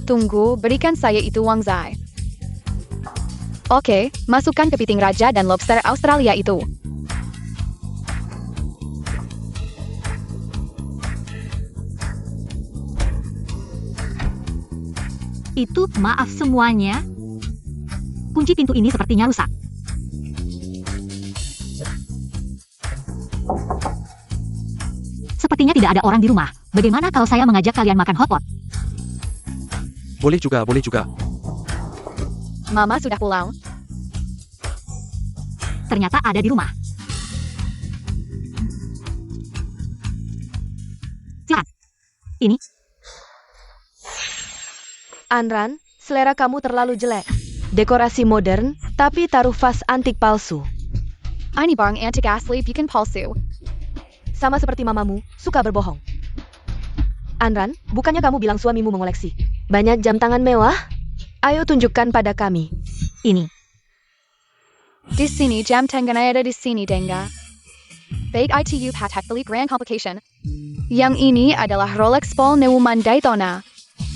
Tunggu, berikan saya itu Wang Zai. Oke, masukkan kepiting raja dan lobster Australia itu. Itu maaf semuanya. Kunci pintu ini sepertinya rusak. Sepertinya tidak ada orang di rumah. Bagaimana kalau saya mengajak kalian makan hotpot? Boleh juga, boleh juga. Mama sudah pulang. Ternyata ada di rumah. Silakan. Ini. Anran, selera kamu terlalu jelek. Dekorasi modern, tapi taruh vas antik palsu. Ini barang antik asli bikin palsu. Sama seperti mamamu, suka berbohong. Anran, bukannya kamu bilang suamimu mengoleksi banyak jam tangan mewah? Ayo tunjukkan pada kami. Ini. Di sini jam tangan ada di sini, Denga. Baik ITU Patek Philippe Grand Complication. Yang ini adalah Rolex Paul Neumann Daytona.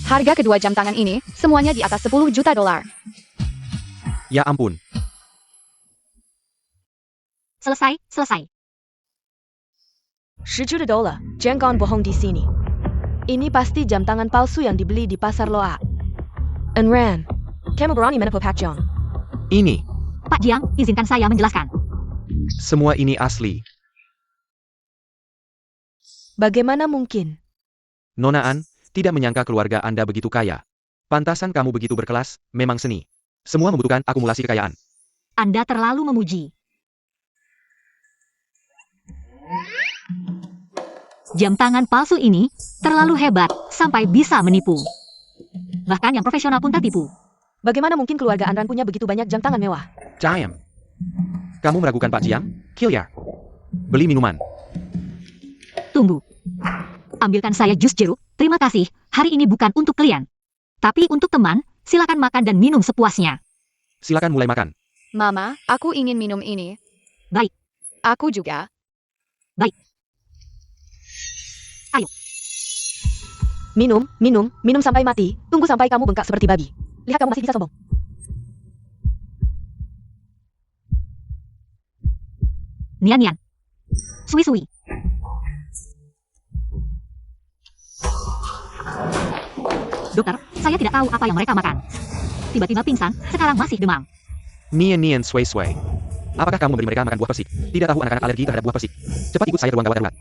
Harga kedua jam tangan ini, semuanya di atas 10 juta dolar. Ya ampun. Selesai, selesai. 10 juta dolar, jangan bohong di sini. Ini pasti jam tangan palsu yang dibeli di pasar Loa. Anran, kamu berani menipu Pak Jiang? Ini. Pak Jiang, izinkan saya menjelaskan. Semua ini asli. Bagaimana mungkin? Nona An, tidak menyangka keluarga Anda begitu kaya. Pantasan kamu begitu berkelas, memang seni. Semua membutuhkan akumulasi kekayaan. Anda terlalu memuji. Jam tangan palsu ini terlalu hebat sampai bisa menipu. Bahkan yang profesional pun tertipu. Bagaimana mungkin keluarga Anran punya begitu banyak jam tangan mewah? Cayam. Kamu meragukan Pak Jiang? Kilyar. Beli minuman. Tunggu. Ambilkan saya jus jeruk. Terima kasih. Hari ini bukan untuk kalian. Tapi untuk teman, silakan makan dan minum sepuasnya. Silakan mulai makan. Mama, aku ingin minum ini. Baik. Aku juga. Baik. Ayo. Minum, minum, minum sampai mati. Tunggu sampai kamu bengkak seperti babi. Lihat kamu masih bisa sombong. Nian Nian. Sui Sui. Dokter, saya tidak tahu apa yang mereka makan. Tiba-tiba pingsan, sekarang masih demam. Nian Nian Sway Sway. Apakah kamu memberi mereka makan buah persik? Tidak tahu anak-anak alergi terhadap buah persik. Cepat ikut saya ruang gawat darurat.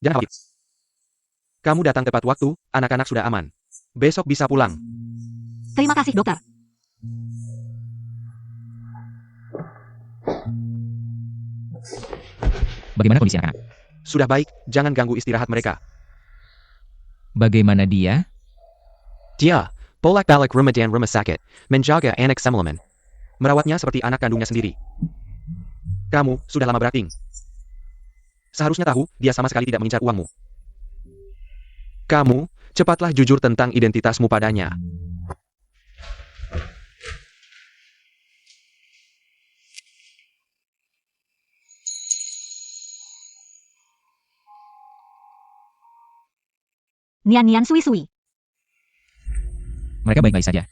Jangan khawatir. Kamu datang tepat waktu, anak-anak sudah aman. Besok bisa pulang. Terima kasih, dokter. Bagaimana kondisi anak-anak? Sudah baik, jangan ganggu istirahat mereka. Bagaimana dia? Dia, bolak-balik rumah dan rumah sakit, menjaga anak semalaman. Merawatnya seperti anak kandungnya sendiri. Kamu sudah lama berakting. Seharusnya tahu, dia sama sekali tidak mengincar uangmu. Kamu, cepatlah jujur tentang identitasmu padanya. Nian Nian Sui Sui. Mereka baik-baik saja.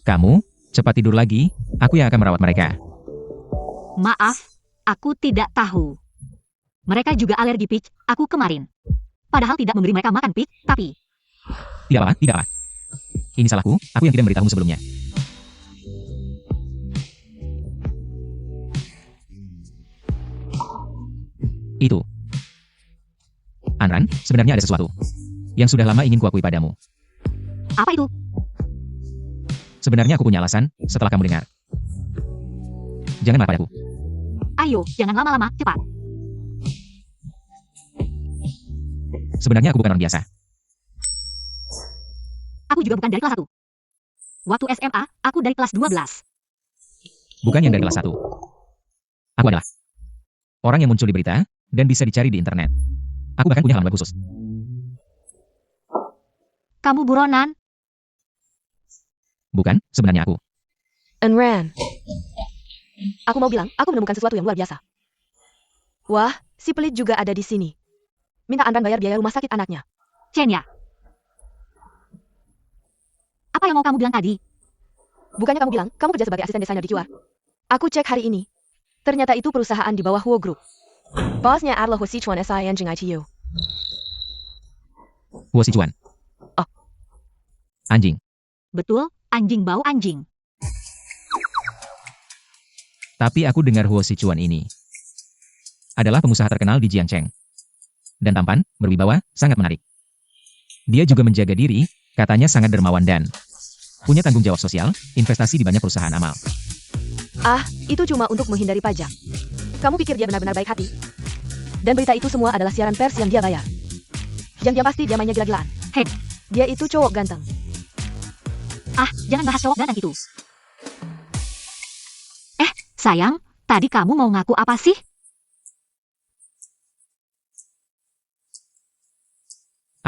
Kamu, cepat tidur lagi, aku yang akan merawat mereka. Maaf, aku tidak tahu. Mereka juga alergi peach, aku kemarin. Padahal tidak memberi mereka makan peach, tapi... Tidak apa, tidak apa. Ini salahku, aku yang tidak memberitahumu sebelumnya. Itu. Anran, sebenarnya ada sesuatu yang sudah lama ingin kuakui padamu. Apa itu? Sebenarnya aku punya alasan, setelah kamu dengar. Jangan marah padaku. Ayo, jangan lama-lama, cepat. Sebenarnya aku bukan orang biasa. Aku juga bukan dari kelas 1. Waktu SMA, aku dari kelas 12. Bukan yang dari kelas 1. Aku adalah orang yang muncul di berita, dan bisa dicari di internet. Aku bahkan punya halaman web khusus. Kamu buronan? Bukan, sebenarnya aku. Anran. Aku mau bilang, aku menemukan sesuatu yang luar biasa. Wah, si pelit juga ada di sini. Minta Anran bayar biaya rumah sakit anaknya. Chenya. Apa yang mau kamu bilang tadi? Bukannya kamu bilang, kamu kerja sebagai asisten desainer di QR? Aku cek hari ini. Ternyata itu perusahaan di bawah Huo Group. Bosnya adalah Huo Sichuan SI Enjing ITU. Huo Sichuan. Oh. Anjing. Betul, anjing bau anjing. Tapi aku dengar Huo Sichuan ini adalah pengusaha terkenal di Jiangcheng. Dan tampan, berwibawa, sangat menarik. Dia juga menjaga diri, katanya sangat dermawan dan punya tanggung jawab sosial, investasi di banyak perusahaan amal. Ah, itu cuma untuk menghindari pajak. Kamu pikir dia benar-benar baik hati? Dan berita itu semua adalah siaran pers yang dia bayar. Yang dia pasti dia mainnya gila-gilaan. Hei, Dia itu cowok ganteng. ah, jangan bahas cowok ganteng itu. Sayang, tadi kamu mau ngaku apa sih?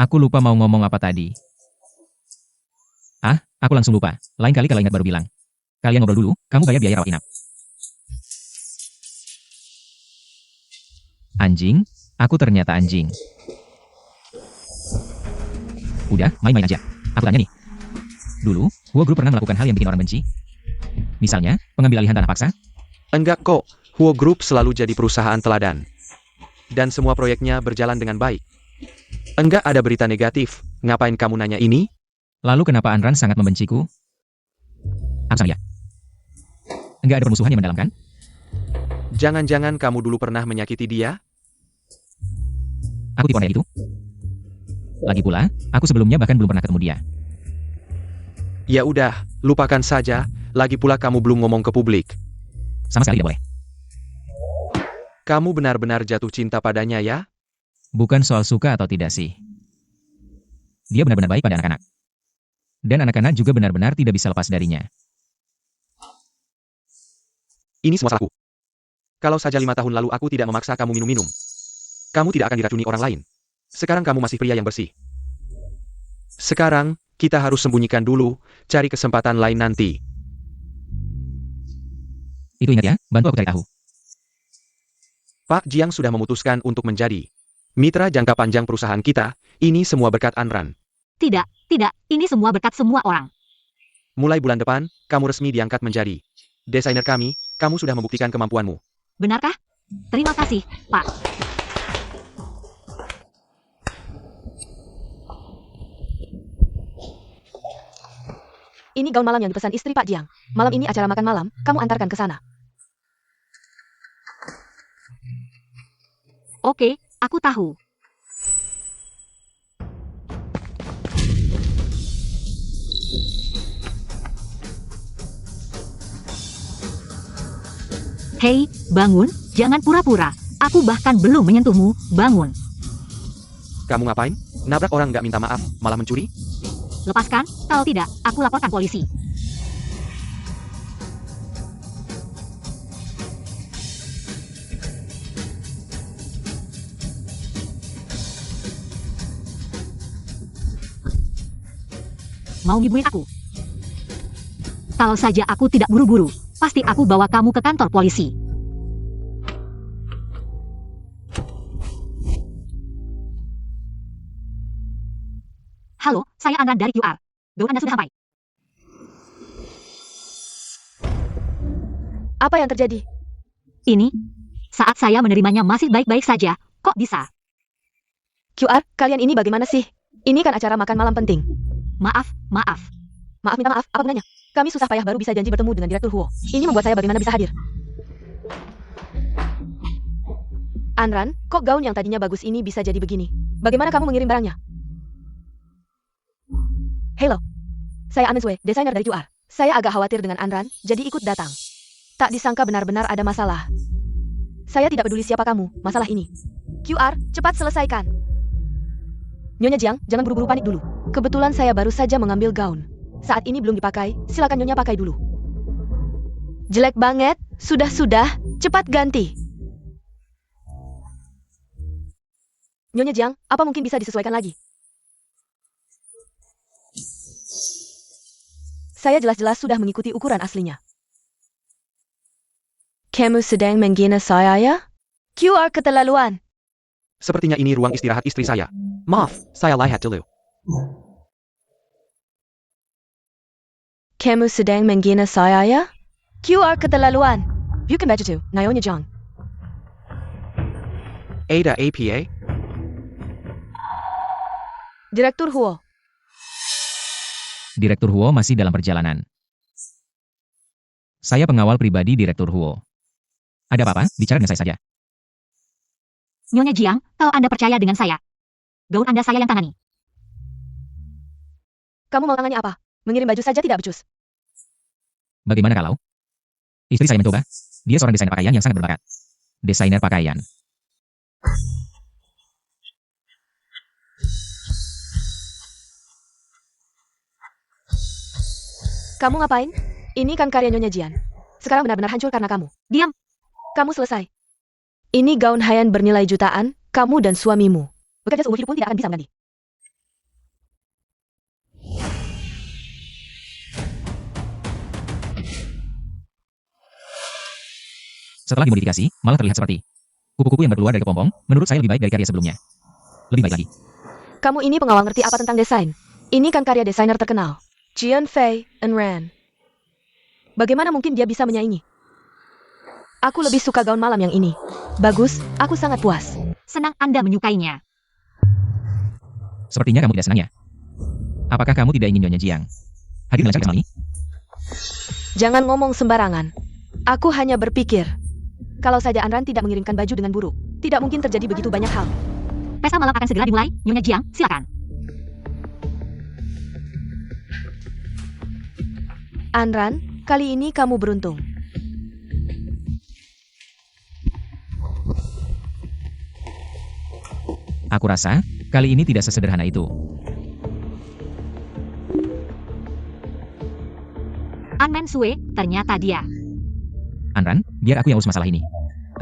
Aku lupa mau ngomong apa tadi. Ah, aku langsung lupa. Lain kali kalau ingat baru bilang. Kalian ngobrol dulu, kamu bayar biaya rawat inap. Anjing, aku ternyata anjing. Udah, main-main aja. Aku tanya nih. Dulu, Huo Group pernah melakukan hal yang bikin orang benci. Misalnya, pengambil alihan tanah paksa. Enggak kok, Huo Group selalu jadi perusahaan teladan. Dan semua proyeknya berjalan dengan baik. Enggak ada berita negatif, ngapain kamu nanya ini? Lalu kenapa Anran sangat membenciku? Aku sama dia. Enggak ada permusuhan yang mendalam kan? Jangan-jangan kamu dulu pernah menyakiti dia? Aku tipe orang itu. Lagi pula, aku sebelumnya bahkan belum pernah ketemu dia. Ya udah, lupakan saja, lagi pula kamu belum ngomong ke publik. Sama sekali tidak boleh. Kamu benar-benar jatuh cinta padanya ya? Bukan soal suka atau tidak sih. Dia benar-benar baik pada anak-anak. Dan anak-anak juga benar-benar tidak bisa lepas darinya. Ini semua salahku. Kalau saja 5 tahun lalu aku tidak memaksa kamu minum-minum, kamu tidak akan diracuni orang lain. Sekarang kamu masih pria yang bersih. Sekarang, kita harus sembunyikan dulu, cari kesempatan lain nanti. Itu ingat ya, bantu aku cari tahu. Pak Jiang sudah memutuskan untuk menjadi mitra jangka panjang perusahaan kita, ini semua berkat Anran. Tidak, ini semua berkat semua orang. Mulai bulan depan, kamu resmi diangkat menjadi desainer kami, kamu sudah membuktikan kemampuanmu. Benarkah? Terima kasih, Pak. Ini gaun malam yang dipesan istri Pak Jiang. Malam ini acara makan malam, kamu antarkan ke sana. Oke, aku tahu. Hei, bangun, jangan pura-pura. Aku bahkan belum menyentuhmu, bangun. Kamu ngapain? Nabrak orang nggak minta maaf, malah mencuri? Lepaskan, kalau tidak, aku laporkan polisi. Mau ngibuin aku? Kalau saja aku tidak buru-buru, pasti aku bawa kamu ke kantor polisi. Halo, saya Anran dari QR. Gaun Anda sudah sampai. Apa yang terjadi? Ini, saat saya menerimanya masih baik-baik saja, kok bisa? QR, kalian ini bagaimana sih? Ini kan acara makan malam penting. Maaf. Maaf minta maaf, apa gunanya? Kami susah payah baru bisa janji bertemu dengan Direktur Huo. Ini membuat saya bagaimana bisa hadir. Anran, kok gaun yang tadinya bagus ini bisa jadi begini? Bagaimana kamu mengirim barangnya? Halo, saya Amenswe, desainer dari QR. Saya agak khawatir dengan Anran, jadi ikut datang. Tak disangka benar-benar ada masalah. Saya tidak peduli siapa kamu, masalah ini. QR, cepat selesaikan. Nyonya Jiang, jangan buru-buru panik dulu. Kebetulan saya baru saja mengambil gaun. Saat ini belum dipakai, silakan Nyonya pakai dulu. Jelek banget, sudah, cepat ganti. Nyonya Jiang, apa mungkin bisa disesuaikan lagi? Saya jelas-jelas sudah mengikuti ukuran aslinya. Kamu sedang menghina saya ya? QR keterlaluan. Sepertinya ini ruang istirahat istri saya. Maaf, saya lihat dulu. Kamu sedang menghina saya ya? QR keterlaluan. Bukan baju itu, Nyonya Jiang. Ada APA? Direktur Huo. Direktur Huo masih dalam perjalanan. Saya pengawal pribadi Direktur Huo. Ada apa-apa? Bicara dengan saya saja. Nyonya Jiang, kalau Anda percaya dengan saya, gaun Anda saya yang tangani. Kamu mau tangannya apa? Mengirim baju saja tidak becus. Bagaimana kalau istri saya mencoba? Dia seorang desainer pakaian yang sangat berbakat. Desainer pakaian. Kamu ngapain? Ini kan karya Nyonya Jian. Sekarang benar-benar hancur karena kamu. Diam. Kamu selesai. Ini gaun high-end bernilai jutaan, kamu dan suamimu. Bekerja seumur hidup pun tidak akan bisa mengganti. Setelah dimodifikasi, malah terlihat seperti kupu-kupu yang berkeluar dari kepompong. Menurut saya lebih baik dari karya sebelumnya. Lebih baik lagi. Kamu ini pengawal ngerti apa tentang desain? Ini kan karya desainer terkenal. Jian Fei, Ayn Rand. Bagaimana mungkin dia bisa menyaingi? Aku lebih suka gaun malam yang ini. Bagus, aku sangat puas. Senang Anda menyukainya. Sepertinya kamu tidak senang ya? Apakah kamu tidak ingin Nyonya Jiang hadir dalam acara malam ini? Jangan ngomong sembarangan. Aku hanya berpikir, kalau saja Anran tidak mengirimkan baju dengan buruk, tidak mungkin terjadi begitu banyak hal. Pesta malam akan segera dimulai. Nyonya Jiang, silakan. Anran, kali ini kamu beruntung. Aku rasa, kali ini tidak sesederhana itu. Anmen Sue, ternyata dia. Anran, biar aku yang urus masalah ini.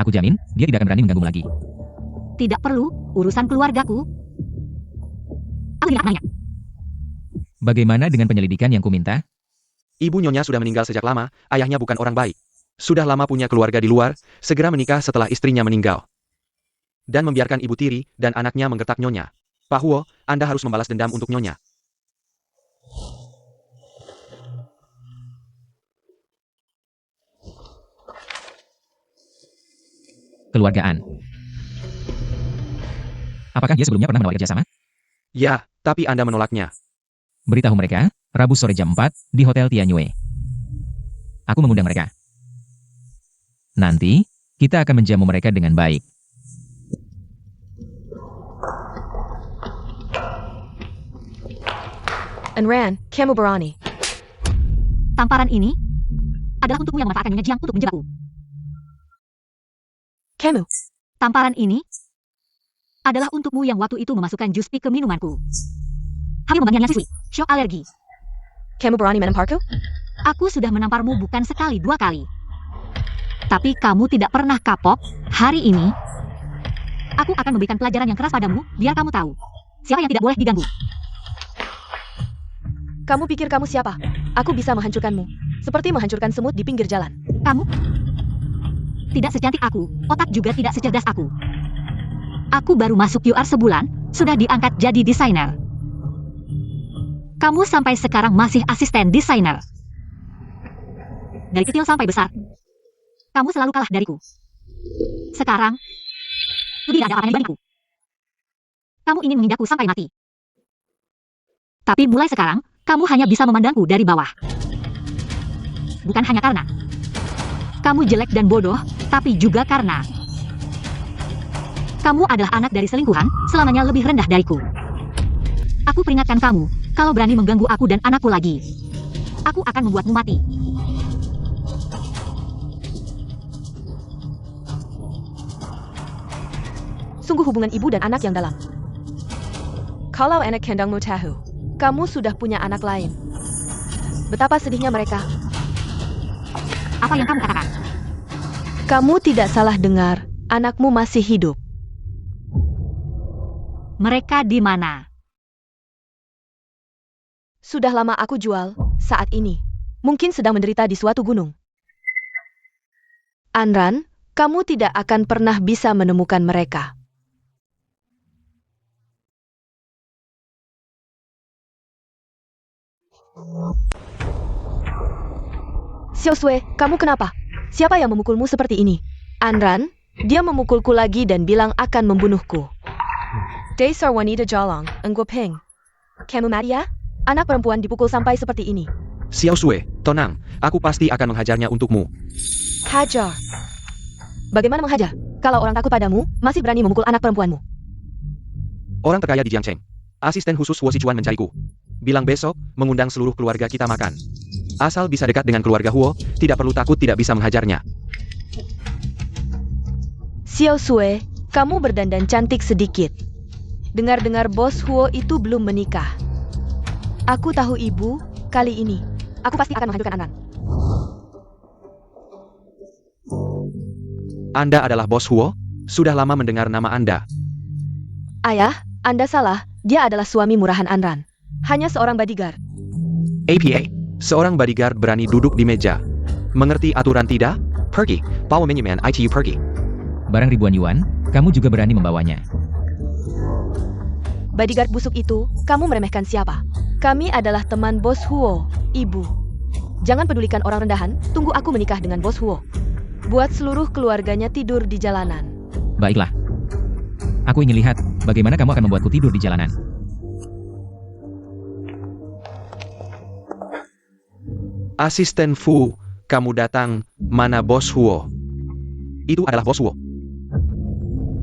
Aku jamin, dia tidak akan berani mengganggu lagi. Tidak perlu, urusan keluargaku. Aku tidak nanya. Bagaimana dengan penyelidikan yang kuminta? Ibu Nyonya sudah meninggal sejak lama, ayahnya bukan orang baik. Sudah lama punya keluarga di luar, segera menikah setelah istrinya meninggal. Dan membiarkan ibu tiri dan anaknya menggertak Nyonya. Pak Huo, Anda harus membalas dendam untuk Nyonya. Keluargaan. Apakah dia sebelumnya pernah menawar kerjasama? Ya, tapi Anda menolaknya. Beritahu mereka, Rabu sore jam 4, di Hotel Tianyue. Aku mengundang mereka. Nanti, kita akan menjamu mereka dengan baik. Anran, kamu berani. Tamparan ini adalah untukmu yang memanfaatkan Nyonya Jiang untuk menjebakku. Kamu, Tamparan ini adalah untukmu yang waktu itu memasukkan jus pik ke minumanku. Hamil membanginnya siswi, shock alergi. kamu berani menamparku? Aku sudah menamparmu bukan sekali, 2 kali. Tapi kamu tidak pernah kapok. Hari ini, aku akan memberikan pelajaran yang keras padamu, biar kamu tahu siapa yang tidak boleh diganggu. Kamu pikir kamu siapa? Aku bisa menghancurkanmu. Seperti menghancurkan semut di pinggir jalan. Kamu tidak secantik aku, otak juga tidak secerdas aku. Aku baru masuk UR sebulan, sudah diangkat jadi desainer. Kamu sampai sekarang masih asisten desainer. Dari kecil sampai besar, kamu selalu kalah dariku. Sekarang, tidak ada orang yang dibandingku. Kamu ingin menginjakku sampai mati. Tapi mulai sekarang, kamu hanya bisa memandangku dari bawah. Bukan hanya karena kamu jelek dan bodoh, tapi juga karena kamu adalah anak dari selingkuhan, selamanya lebih rendah dariku. Aku peringatkan kamu, kalau berani mengganggu aku dan anakku lagi, aku akan membuatmu mati. Sungguh hubungan ibu dan anak yang dalam. Kalau anak kandungmu tahu, kamu sudah punya anak lain. Betapa sedihnya mereka. Apa yang kamu katakan? Kamu tidak salah dengar, anakmu masih hidup. Mereka di mana? Sudah lama aku jual, saat ini. Mungkin sedang menderita di suatu gunung. Anran, kamu tidak akan pernah bisa menemukan mereka. Xiaosui, kamu kenapa? Siapa yang memukulmu seperti ini? Anran, dia memukulku lagi dan bilang akan membunuhku. Dasar wanita jalang, Peng. Kamu mati ya? Anak perempuan dipukul sampai seperti ini. Xiaosui, tenang. Aku pasti akan menghajarnya untukmu. Hajar. Bagaimana menghajar? Kalau orang takut padamu, masih berani memukul anak perempuanmu. Orang terkaya di Jiangcheng. Asisten khusus Huo Sichuan mencariku. Bilang besok, mengundang seluruh keluarga kita makan. Asal bisa dekat dengan keluarga Huo, tidak perlu takut tidak bisa menghajarnya. Xiaosui, kamu berdandan cantik sedikit. Dengar-dengar bos Huo itu belum menikah. Aku tahu ibu, kali ini, aku pasti akan menghancurkan Anran. Anda adalah bos Huo? Sudah lama mendengar nama Anda. Ayah, Anda salah, dia adalah suami murahan Anran. Hanya seorang bodyguard. APA, seorang bodyguard berani duduk di meja. Mengerti aturan tidak? Pergi, bawa miniman ITU pergi. Barang ribuan yuan, kamu juga berani membawanya. Bodyguard busuk itu, kamu meremehkan siapa? Kami adalah teman bos Huo, ibu. Jangan pedulikan orang rendahan, tunggu aku menikah dengan bos Huo. Buat seluruh keluarganya tidur di jalanan. Baiklah. Aku ingin lihat bagaimana kamu akan membuatku tidur di jalanan. Asisten Fu, kamu datang, mana bos Huo? Itu adalah bos Huo.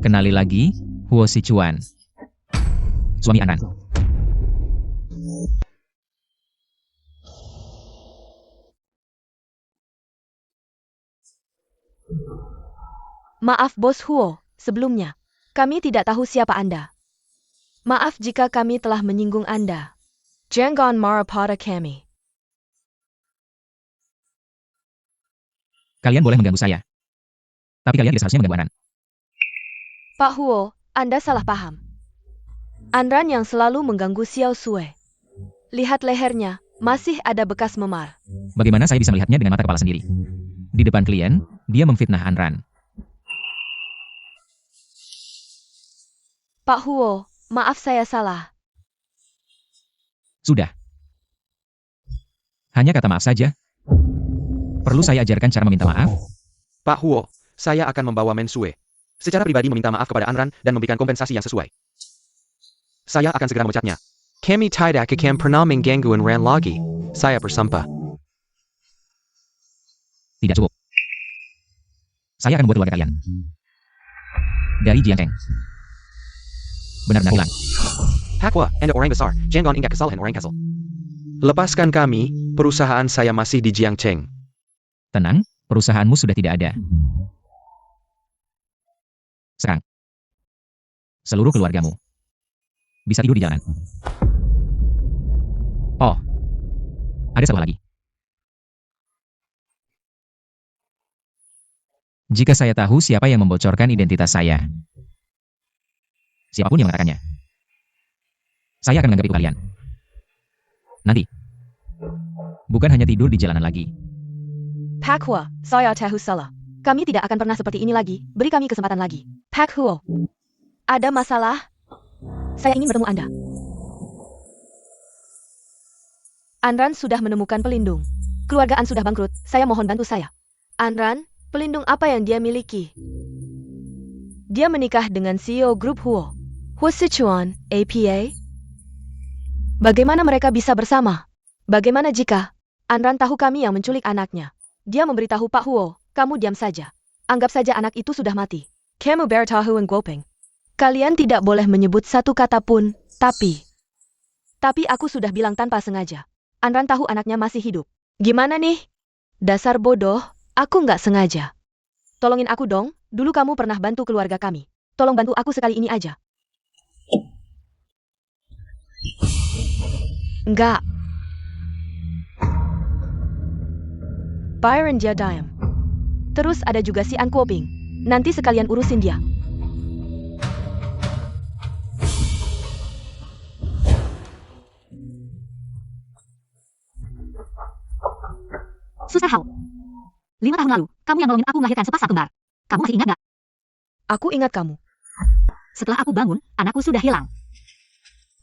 Kenali lagi, Huo Sichuan. Suami Anran. Maaf bos Huo, sebelumnya. Kami tidak tahu siapa Anda. Maaf jika kami telah menyinggung Anda. Jangan marah pada kami. Kalian boleh mengganggu saya. Tapi kalian tidak seharusnya mengganggu Anran. Pak Huo, Anda salah paham. Anran yang selalu mengganggu Xiaosui. Lihat lehernya, masih ada bekas memar. Bagaimana saya bisa melihatnya dengan mata kepala sendiri? Di depan klien, dia memfitnah Anran. Pak Huo, maaf saya salah. Sudah. Hanya kata maaf saja. Perlu saya ajarkan cara meminta maaf? Pak Huo, saya akan membawa Mensue. Secara pribadi meminta maaf kepada Anran dan memberikan kompensasi yang sesuai. Saya akan segera memecatnya. Kami tidak akan pernah mengganggu Anran lagi. Saya bersumpah. Tidak cukup. Saya akan membuat keluarga kalian. Dari Jiangcheng. Benar-benar ulang. Hakwa, Anda orang besar, jangan ingat kesalahan orang kesal. Lepaskan kami, perusahaan saya masih di Jiangcheng. Tenang, perusahaanmu sudah tidak ada. Sekarang. Seluruh keluargamu. Bisa tidur di jalanan. Oh. Ada satu hal lagi. Jika saya tahu siapa yang membocorkan identitas saya. Siapapun yang mengatakannya. Saya akan menanggapi kalian. Nanti. Bukan hanya tidur di jalanan lagi. Pak Huo, saya tahu salah. Kami tidak akan pernah seperti ini lagi, beri kami kesempatan lagi. Pak Huo, ada masalah? Saya ingin bertemu Anda. Anran sudah menemukan pelindung. Keluarga An sudah bangkrut, saya mohon bantu saya. Anran, pelindung apa yang dia miliki? Dia menikah dengan CEO grup Huo. Huo Sichuan, APA? Bagaimana mereka bisa bersama? Bagaimana jika Anran tahu kami yang menculik anaknya? Dia memberitahu Pak Huo, kamu diam saja. Anggap saja anak itu sudah mati. Kamu bertahu Peng. Kalian tidak boleh menyebut satu kata pun, tapi. Tapi aku sudah bilang tanpa sengaja. Anran tahu anaknya masih hidup. Gimana nih? Dasar bodoh, aku nggak sengaja. Tolongin aku dong, dulu kamu pernah bantu keluarga kami. Tolong bantu aku sekali ini aja. Enggak. Byron dia diam. Terus ada juga si An Kuoping. Nanti sekalian urusin dia. Susah Hao. 5 tahun lalu, kamu yang nolongin aku melahirkan sepasang kembar. Kamu masih ingat gak? Aku ingat kamu. Setelah aku bangun, anakku sudah hilang.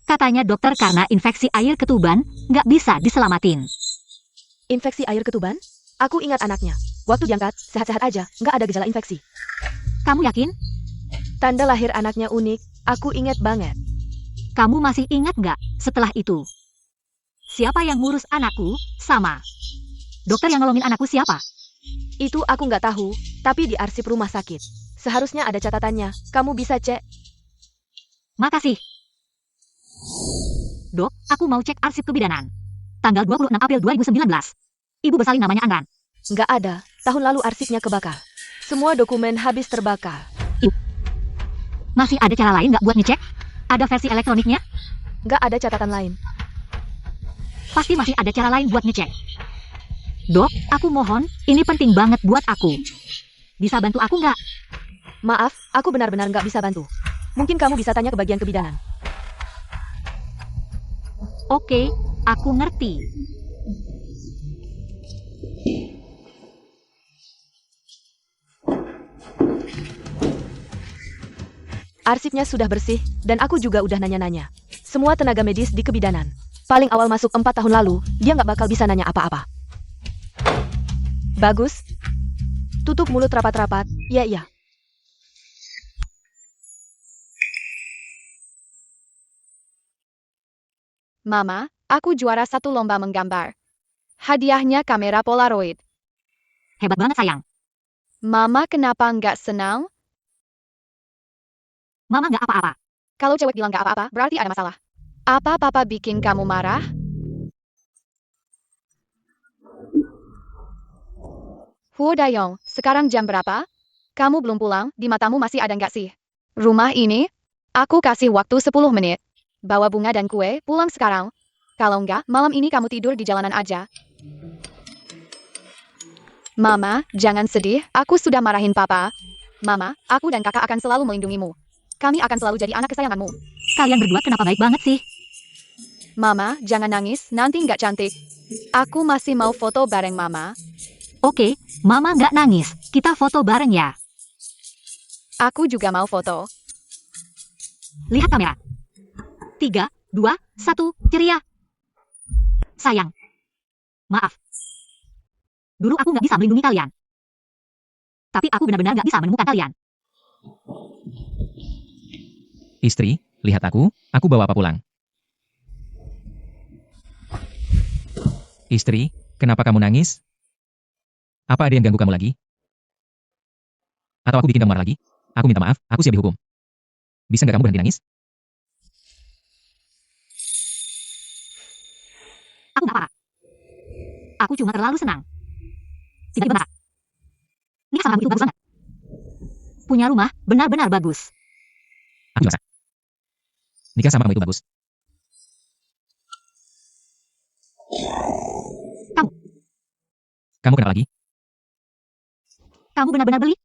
Katanya dokter karena infeksi air ketuban, nggak bisa diselamatin. Infeksi air ketuban? Aku ingat anaknya. Waktu diangkat, sehat-sehat aja, nggak ada gejala infeksi. Kamu yakin? Tanda lahir anaknya unik, aku ingat banget. Kamu masih ingat nggak setelah itu? Siapa yang ngurus anakku? Sama. Dokter yang nolongin anakku siapa? Itu aku nggak tahu, tapi di arsip rumah sakit. Seharusnya ada catatannya, kamu bisa cek. Makasih. Dok, aku mau cek arsip kebidanan. Tanggal 26 April 2019. Ibu bersalin namanya Anran. Nggak ada, tahun lalu arsipnya kebakar. Semua dokumen habis terbakar. Masih ada cara lain nggak buat ngecek? Ada versi elektroniknya? Nggak ada catatan lain. Pasti masih ada cara lain buat ngecek. Dok, aku mohon, ini penting banget buat aku. Bisa bantu aku nggak? Maaf, aku benar-benar nggak bisa bantu. Mungkin kamu bisa tanya ke bagian kebidanan. Oke, aku ngerti. Arsipnya sudah bersih, dan aku juga udah nanya-nanya. Semua tenaga medis di kebidanan. Paling awal masuk 4 tahun lalu, dia nggak bakal bisa nanya apa-apa. Bagus. Tutup mulut rapat-rapat, iya. Mama, aku juara 1 lomba menggambar. Hadiahnya kamera Polaroid. Hebat banget sayang. Mama kenapa nggak senang? Mama nggak apa-apa. Kalau cewek bilang nggak apa-apa, berarti ada masalah. Apa papa bikin kamu marah? Huo Dayong, sekarang jam berapa? Kamu belum pulang, di matamu masih ada nggak sih? Rumah ini? Aku kasih waktu 10 menit. Bawa bunga dan kue, pulang sekarang. Kalau nggak, malam ini kamu tidur di jalanan aja. Mama, jangan sedih, aku sudah marahin papa. Mama, aku dan kakak akan selalu melindungimu. Kami akan selalu jadi anak kesayanganmu. Kalian berdua kenapa baik banget sih? Mama, jangan nangis, nanti nggak cantik. Aku masih mau foto bareng Mama. Oke, Mama nggak nangis. Kita foto bareng ya. Aku juga mau foto. Lihat kamera. 3, 2, 1, ceria. Sayang. Maaf. Dulu aku nggak bisa melindungi kalian. Tapi aku benar-benar nggak bisa menemukan kalian. Istri, lihat aku bawa apa pulang. Istri, kenapa kamu nangis? Apa ada yang ganggu kamu lagi? Atau aku bikin kamu marah lagi? Aku minta maaf, aku siap dihukum. Bisa nggak kamu berhenti nangis? Aku nggak apa-apa. Aku cuma terlalu senang. Tiba-tiba marah. Nikah sama kamu itu bagus banget. Punya rumah, benar-benar bagus. Aku juga rasa. Nikah sama kamu itu bagus. Kamu kenapa lagi? Kamu benar-benar beli?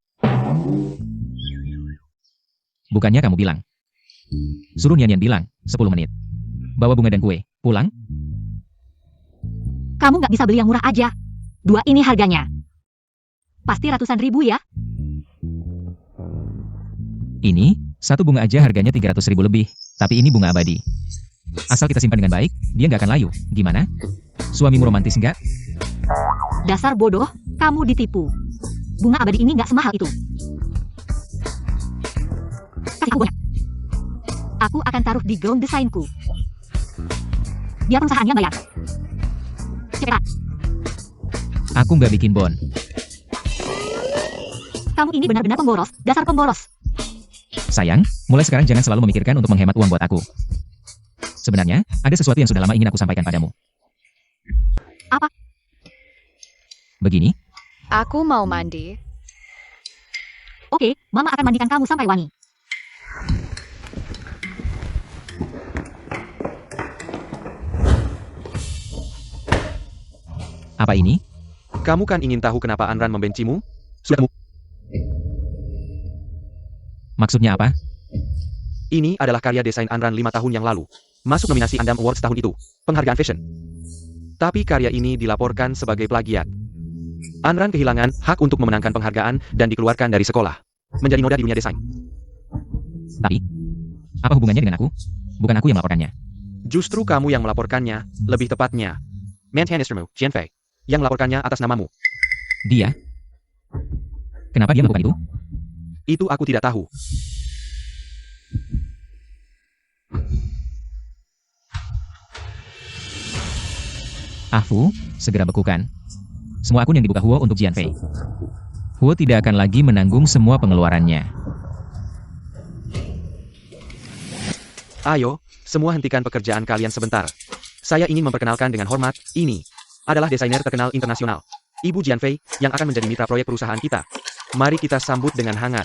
Bukannya kamu bilang. Suruh Nian bilang, 10 menit. Bawa bunga dan kue, pulang? Kamu nggak bisa beli yang murah aja. 2 ini harganya. Pasti ratusan ribu ya? Ini, satu bunga aja harganya 300.000 lebih. Tapi ini bunga abadi. Asal kita simpan dengan baik, dia nggak akan layu. Gimana? Suamimu romantis nggak? Dasar bodoh, kamu ditipu. Bunga abadi ini nggak semahal itu. Kasih aku bunga. Aku akan taruh di gaun desainku. Biar perusahaan yang bayar. Cepetan. Aku nggak bikin bon. Kamu ini benar-benar pemboros, dasar pemboros. Sayang, mulai sekarang jangan selalu memikirkan untuk menghemat uang buat aku. Sebenarnya, ada sesuatu yang sudah lama ingin aku sampaikan padamu. Apa? Begini, Aku mau mandi. Oke, Mama akan mandikan kamu sampai wangi. Apa ini? Kamu kan ingin tahu kenapa Anran membencimu? Sudah. Maksudnya apa? Ini adalah karya desain Anran 5 tahun yang lalu. Masuk nominasi Andam Awards tahun itu. Penghargaan fashion. Tapi karya ini dilaporkan sebagai plagiat. Anran kehilangan hak untuk memenangkan penghargaan dan dikeluarkan dari sekolah. Menjadi noda di dunia desain. Tapi, apa hubungannya dengan aku? Bukan aku yang melaporkannya. Justru kamu yang melaporkannya, lebih tepatnya. Manchanistermu, Jianfei, yang melaporkannya atas namamu. Dia? Kenapa dia melakukan itu? Itu aku tidak tahu. Fu, segera bekukan. Semua akun yang dibuka Huo untuk Jianfei. Huo tidak akan lagi menanggung semua pengeluarannya. Ayo, semua hentikan pekerjaan kalian sebentar. Saya ingin memperkenalkan dengan hormat, ini adalah desainer terkenal internasional. Ibu Jianfei, yang akan menjadi mitra proyek perusahaan kita. Mari kita sambut dengan hangat.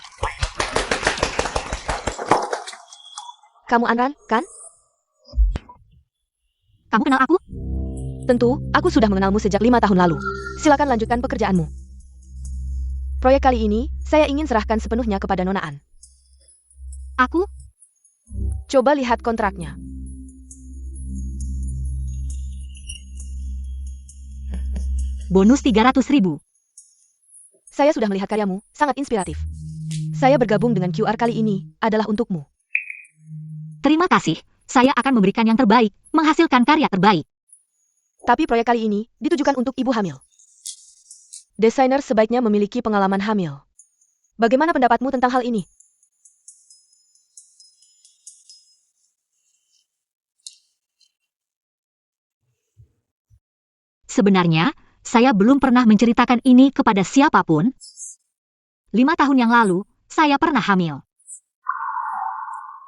Kamu Anran, kan? Kamu kenal aku? Tentu, aku sudah mengenalmu sejak 5 tahun lalu. Silakan lanjutkan pekerjaanmu. Proyek kali ini, saya ingin serahkan sepenuhnya kepada Nona An. Aku? Coba lihat kontraknya. Bonus 300.000. Saya sudah melihat karyamu, sangat inspiratif. Saya bergabung dengan QR kali ini, adalah untukmu. Terima kasih. Saya akan memberikan yang terbaik, menghasilkan karya terbaik. Tapi proyek kali ini, ditujukan untuk ibu hamil. Desainer sebaiknya memiliki pengalaman hamil. Bagaimana pendapatmu tentang hal ini? Sebenarnya, saya belum pernah menceritakan ini kepada siapapun. 5 tahun yang lalu, saya pernah hamil.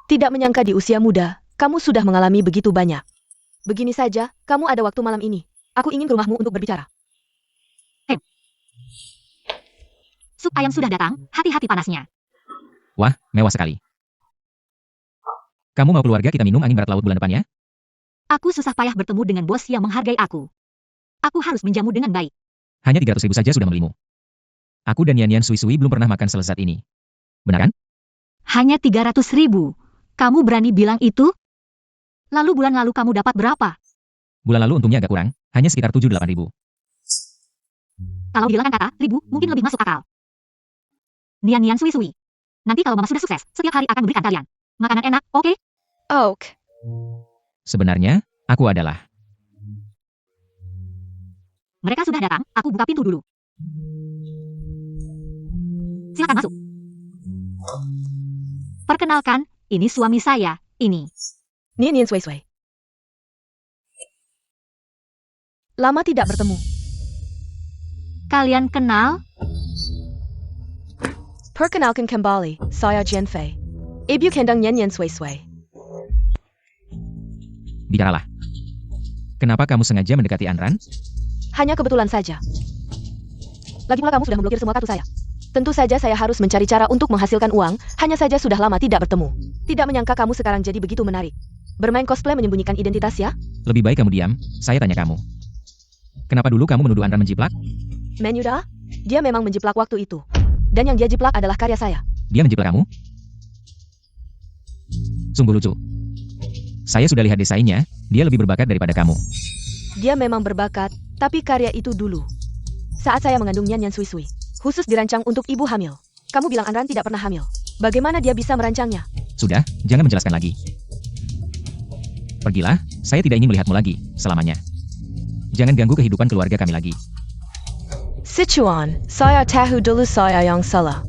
Tidak menyangka di usia muda, kamu sudah mengalami begitu banyak. Begini saja, kamu ada waktu malam ini. Aku ingin ke rumahmu untuk berbicara. Sup ayam sudah datang, hati-hati panasnya. Wah, mewah sekali. Kamu mau keluarga kita minum angin barat laut bulan depan ya? Aku susah payah bertemu dengan bos yang menghargai aku. Aku harus menjamu dengan baik. Hanya 300.000 saja sudah membelimu. Aku dan Yan Sui belum pernah makan selezat ini. Benar kan? Hanya 300.000. Kamu berani bilang itu? Lalu bulan lalu kamu dapat berapa? Bulan lalu untungnya agak kurang, hanya sekitar 7-8 ribu. Kalau dihilangkan kata, 1.000, mungkin lebih masuk akal. Nian Sui. Nanti kalau Mama sudah sukses, setiap hari akan memberikan kalian makanan enak, oke? Oke. Sebenarnya, aku adalah. Mereka sudah datang, aku buka pintu dulu. Silakan masuk. Perkenalkan, ini suami saya, ini. Nian Sui. Lama tidak bertemu. Kalian kenal? Perkenalkan kembali, saya Jianfei. Ibu kandung Nian Sui. Bicaralah. Kenapa kamu sengaja mendekati Anran? Hanya kebetulan saja. Lagipula kamu sudah memblokir semua kartu saya. Tentu saja saya harus mencari cara untuk menghasilkan uang, hanya saja sudah lama tidak bertemu. Tidak menyangka kamu sekarang jadi begitu menarik. Bermain cosplay menyembunyikan identitas ya? Lebih baik kamu diam, saya tanya kamu. Kenapa dulu kamu menuduh Anran menjiplak? Menyudah, dia memang menjiplak waktu itu. Dan yang dia jiplak adalah karya saya. Dia menjiplak kamu? Sungguh lucu. Saya sudah lihat desainnya, dia lebih berbakat daripada kamu. Dia memang berbakat, tapi karya itu dulu. Saat saya mengandung Nian Sui, khusus dirancang untuk ibu hamil. Kamu bilang Anran tidak pernah hamil. Bagaimana dia bisa merancangnya? Sudah, jangan menjelaskan lagi. Pergilah, saya tidak ingin melihatmu lagi, selamanya. Jangan ganggu kehidupan keluarga kami lagi. Sichuan, saya tahu dulu saya yang salah.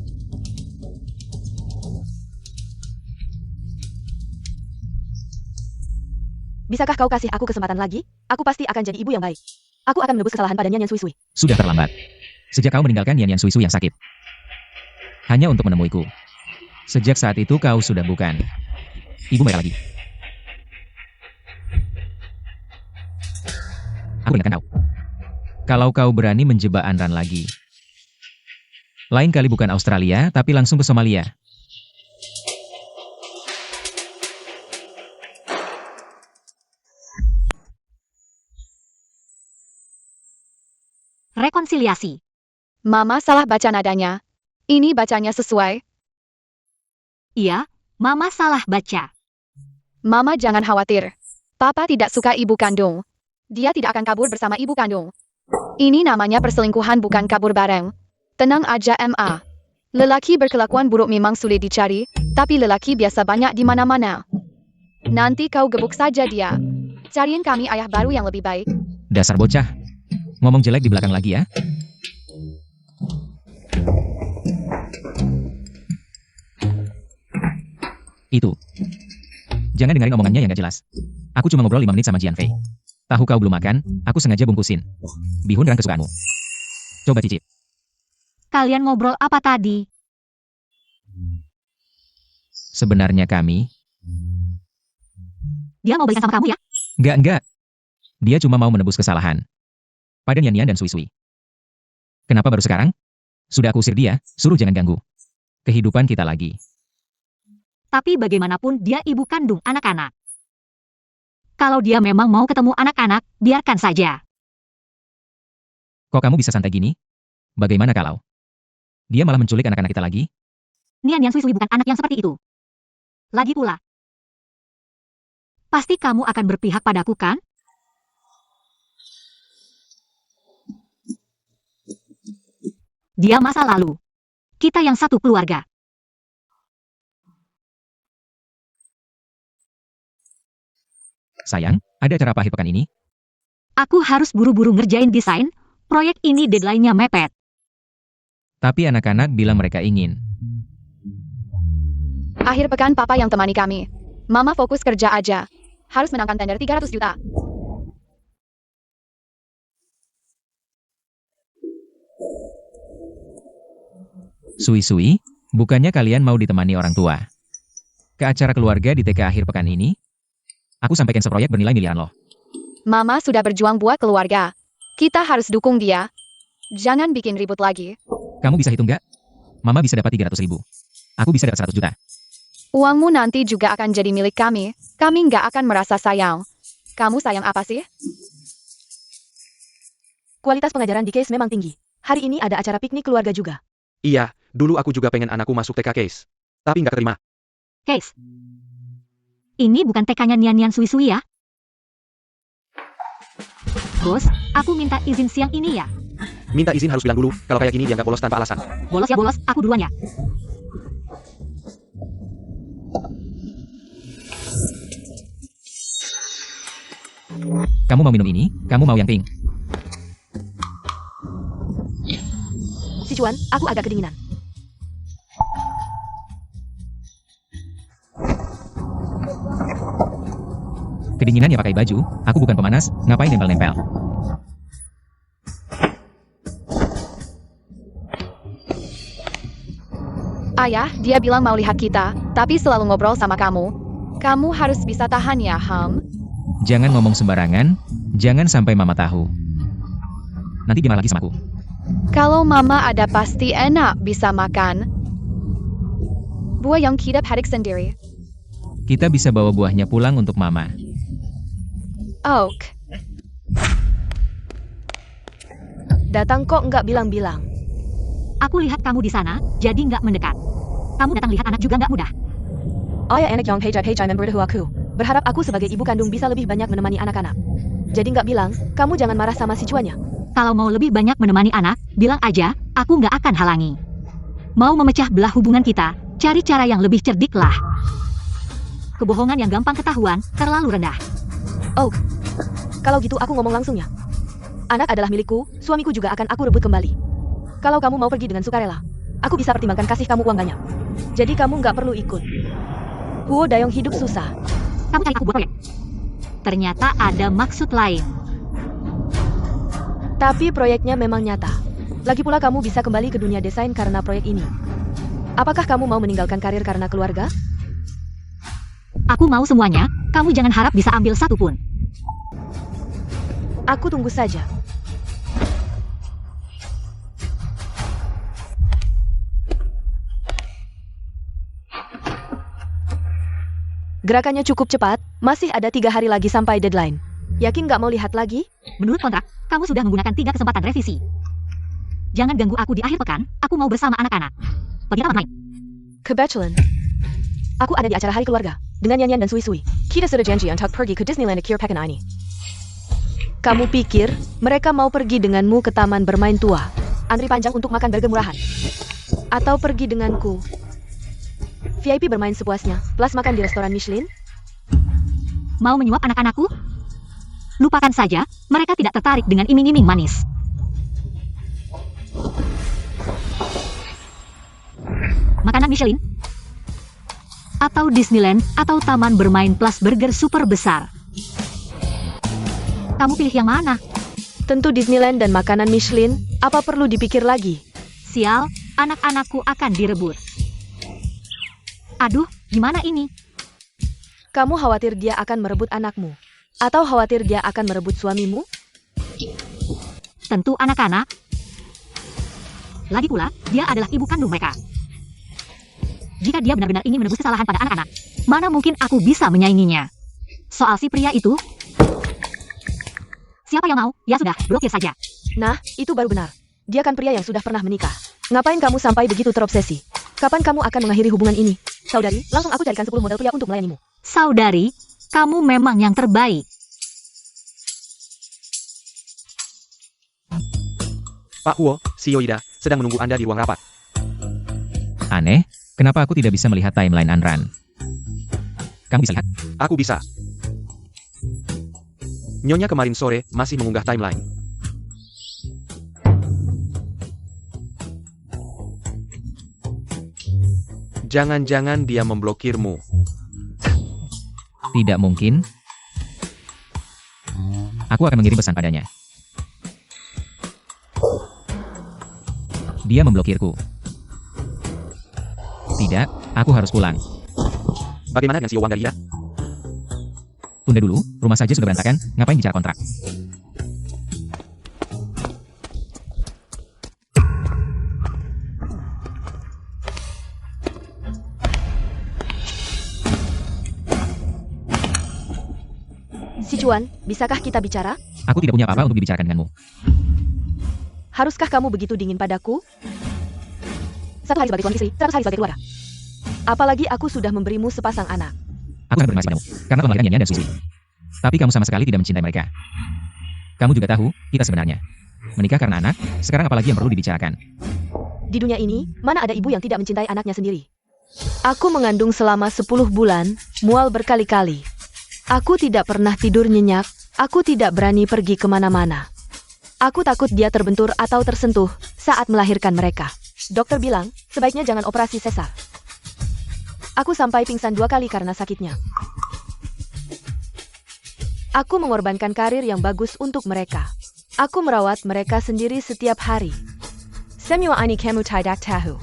Bisakah kau kasih aku kesempatan lagi? Aku pasti akan jadi ibu yang baik. Aku akan menebus kesalahan pada Nian Sui. Sudah terlambat. Sejak kau meninggalkan Yan Sui yang sakit. Hanya untuk menemuiku. Sejak saat itu kau sudah bukan ibu mereka lagi. Aku ingatkan kau. Kalau kau berani menjebak Anran lagi. Lain kali bukan Australia, tapi langsung ke Somalia. rekonsiliasi. Mama salah baca nadanya. Ini bacanya sesuai. Iya, Mama salah baca. Mama jangan khawatir. Papa tidak suka ibu kandung. Dia tidak akan kabur bersama ibu kandung. Ini namanya perselingkuhan bukan kabur bareng. Tenang aja Ma. Lelaki berkelakuan buruk memang sulit dicari, tapi lelaki biasa banyak di mana-mana. Nanti kau gebuk saja dia. Cariin kami ayah baru yang lebih baik. Dasar bocah. Ngomong jelek di belakang lagi ya. Itu. Jangan dengerin omongannya yang gak jelas. Aku cuma ngobrol 5 menit sama Jian Fei. Tahu kau belum makan, aku sengaja bungkusin. Bihun kerang kesukaanmu. Coba cicip. Kalian ngobrol apa tadi? Sebenarnya kami... Dia mau balikan sama kamu ya? Enggak. Dia cuma mau menebus kesalahan. Pada Nian-Nian dan Sui-Sui. Kenapa baru sekarang? Sudah aku usir dia, suruh jangan ganggu. Kehidupan kita lagi. Tapi bagaimanapun dia ibu kandung anak-anak. Kalau dia memang mau ketemu anak-anak, biarkan saja. Kok kamu bisa santai gini? Bagaimana kalau dia malah menculik anak-anak kita lagi? Nian Sui bukan anak yang seperti itu. Lagi pula. Pasti kamu akan berpihak padaku kan? Dia masa lalu. Kita yang satu keluarga. Sayang, ada acara apa akhir pekan ini? Aku harus buru-buru ngerjain desain. Proyek ini deadline-nya mepet. Tapi anak-anak bilang mereka ingin. Akhir pekan papa yang temani kami. Mama fokus kerja aja. Harus menangkan tender 300 juta. Sui-Sui, bukannya kalian mau ditemani orang tua? Ke acara keluarga di TK akhir pekan ini? Aku sampai cancel proyek bernilai miliaran loh. Mama sudah berjuang buat keluarga. Kita harus dukung dia. Jangan bikin ribut lagi. Kamu bisa hitung gak? Mama bisa dapat 300 ribu. Aku bisa dapat 100 juta. Uangmu nanti juga akan jadi milik kami. Kami nggak akan merasa sayang. Kamu sayang apa sih? Kualitas pengajaran di Case memang tinggi. Hari ini ada acara piknik keluarga juga. Iya, dulu aku juga pengen anakku masuk TK Case. Tapi nggak terima. Case. Ini bukan TK-nya Nian Sui ya? Bos, aku minta izin siang ini ya. Minta izin harus bilang dulu, kalau kayak gini dia nggak bolos tanpa alasan. Bolos ya bolos, aku duluan ya. Kamu mau minum ini? Kamu mau yang pink? Si Cuan, aku agak kedinginan. Kedinginan ya pakai baju, aku bukan pemanas, ngapain nempel-nempel? Ayah, dia bilang mau lihat kita, tapi selalu ngobrol sama kamu. Kamu harus bisa tahan ya, Ham. Jangan ngomong sembarangan, jangan sampai mama tahu. Nanti dia marah lagi sama aku. Kalau mama ada pasti enak bisa makan. Buah yang kita petik sendiri. Kita bisa bawa buahnya pulang untuk mama. Oak. Datang kok nggak bilang-bilang. Aku lihat kamu di sana, jadi nggak mendekat. Kamu datang lihat anak juga nggak mudah. Ayah enak yang pejai memberitahu aku. Berharap aku sebagai ibu kandung bisa lebih banyak menemani anak-anak. Jadi nggak bilang, kamu jangan marah sama si Cuannya. Kalau mau lebih banyak menemani anak, bilang aja, aku nggak akan halangi. Mau memecah belah hubungan kita, cari cara yang lebih cerdik lah. Kebohongan yang gampang ketahuan, terlalu rendah. Oh, kalau gitu aku ngomong langsung ya. Anak adalah milikku, suamiku juga akan aku rebut kembali. Kalau kamu mau pergi dengan sukarela, aku bisa pertimbangkan kasih kamu uang banyak. Jadi kamu nggak perlu ikut. Huo Dayong hidup susah. Kamu cari aku buat proyek. Ternyata ada maksud lain. Tapi proyeknya memang nyata. Lagi pula kamu bisa kembali ke dunia desain karena proyek ini. Apakah kamu mau meninggalkan karir karena keluarga? Aku mau semuanya, kamu jangan harap bisa ambil satu pun. Aku tunggu saja. Gerakannya cukup cepat, masih ada 3 hari lagi sampai deadline. Yakin nggak mau lihat lagi? Menurut kontrak, kamu sudah menggunakan 3 kesempatan revisi. Jangan ganggu aku di akhir pekan, aku mau bersama anak-anak. Pergi taman main. Kebetulan. Aku ada di acara hari keluarga. Dengan Yan Yan dan Sui Sui. Kita sudah janji untuk pergi ke Disneyland akhir pekan ini. Kamu pikir mereka mau pergi denganmu ke taman bermain tua? Antri panjang untuk makan burger murahan? Atau pergi denganku? VIP bermain sepuasnya, plus makan di restoran Michelin? Mau menyuap anak-anakku? Lupakan saja, mereka tidak tertarik dengan iming-iming manis. Makanan Michelin? Atau Disneyland, atau taman bermain plus burger super besar? Kamu pilih yang mana? Tentu Disneyland dan makanan Michelin, apa perlu dipikir lagi? Sial, anak-anakku akan direbut. Aduh, gimana ini? Kamu khawatir dia akan merebut anakmu? Atau khawatir dia akan merebut suamimu? Tentu anak-anak. Lagi pula, dia adalah ibu kandung mereka. Jika dia benar-benar ingin menebus kesalahan pada anak-anak, mana mungkin aku bisa menyainginya? Soal si pria itu, siapa yang mau, ya sudah, blokir saja. Nah, itu baru benar. Dia kan pria yang sudah pernah menikah. Ngapain kamu sampai begitu terobsesi? Kapan kamu akan mengakhiri hubungan ini? Saudari, langsung aku carikan 10 model pria untuk melayanimu. Saudari, kamu memang yang terbaik. Pak Huo, si Yoida, sedang menunggu Anda di ruang rapat. Aneh, kenapa aku tidak bisa melihat timeline Anran? Kamu bisa lihat? Aku bisa. Nyonya kemarin sore masih mengunggah timeline. Jangan-jangan dia memblokirmu. Tidak mungkin. Aku akan mengirim pesan padanya. Dia memblokirku. Tidak, aku harus pulang. Bagaimana dengan si Wanggaria? Tunda dulu, rumah saja sudah berantakan, ngapain bicara kontrak? Si Juan, bisakah kita bicara? Aku tidak punya apa-apa untuk dibicarakan denganmu. Haruskah kamu begitu dingin padaku? 1 hari sebagai tuan istri, 100 hari sebagai keluarga. Apalagi aku sudah memberimu sepasang anak. Aku sangat berterima kasih padamu, karena telah melahirkan Yan Yan dan Sui Sui. Tapi kamu sama sekali tidak mencintai mereka. Kamu juga tahu, kita sebenarnya menikah karena anak, sekarang apalagi yang perlu dibicarakan? Di dunia ini, mana ada ibu yang tidak mencintai anaknya sendiri? Aku mengandung selama 10 bulan, mual berkali-kali. Aku tidak pernah tidur nyenyak, aku tidak berani pergi kemana-mana. Aku takut dia terbentur atau tersentuh saat melahirkan mereka. Dokter bilang, sebaiknya jangan operasi sesar. Aku sampai pingsan 2 kali karena sakitnya. Aku mengorbankan karir yang bagus untuk mereka. Aku merawat mereka sendiri setiap hari. Semua ini kamu tidak tahu.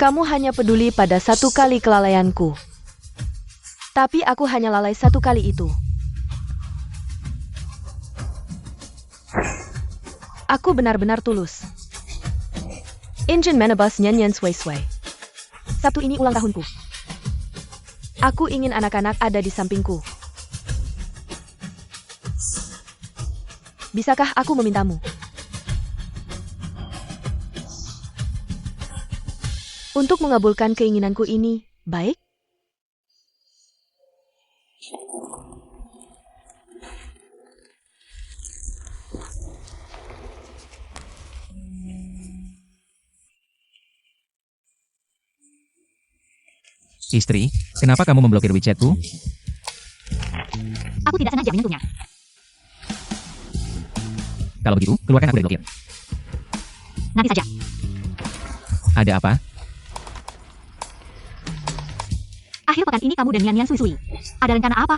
Kamu hanya peduli pada 1 kali kelalaianku. Tapi aku hanya lalai 1 kali itu. Aku benar-benar tulus. Injin menebas nyanyian sway-sway. Sabtu ini ulang tahunku. Aku ingin anak-anak ada di sampingku. Bisakah aku memintamu? Untuk mengabulkan keinginanku ini, baik? Istri, kenapa kamu memblokir WeChatku? Aku tidak sengaja menyentuhnya. Kalau begitu, keluarkan aku dari blokir. Nanti saja. Ada apa? Akhir pekan ini kamu dan Yan Yan Sui Sui. Ada rencana apa?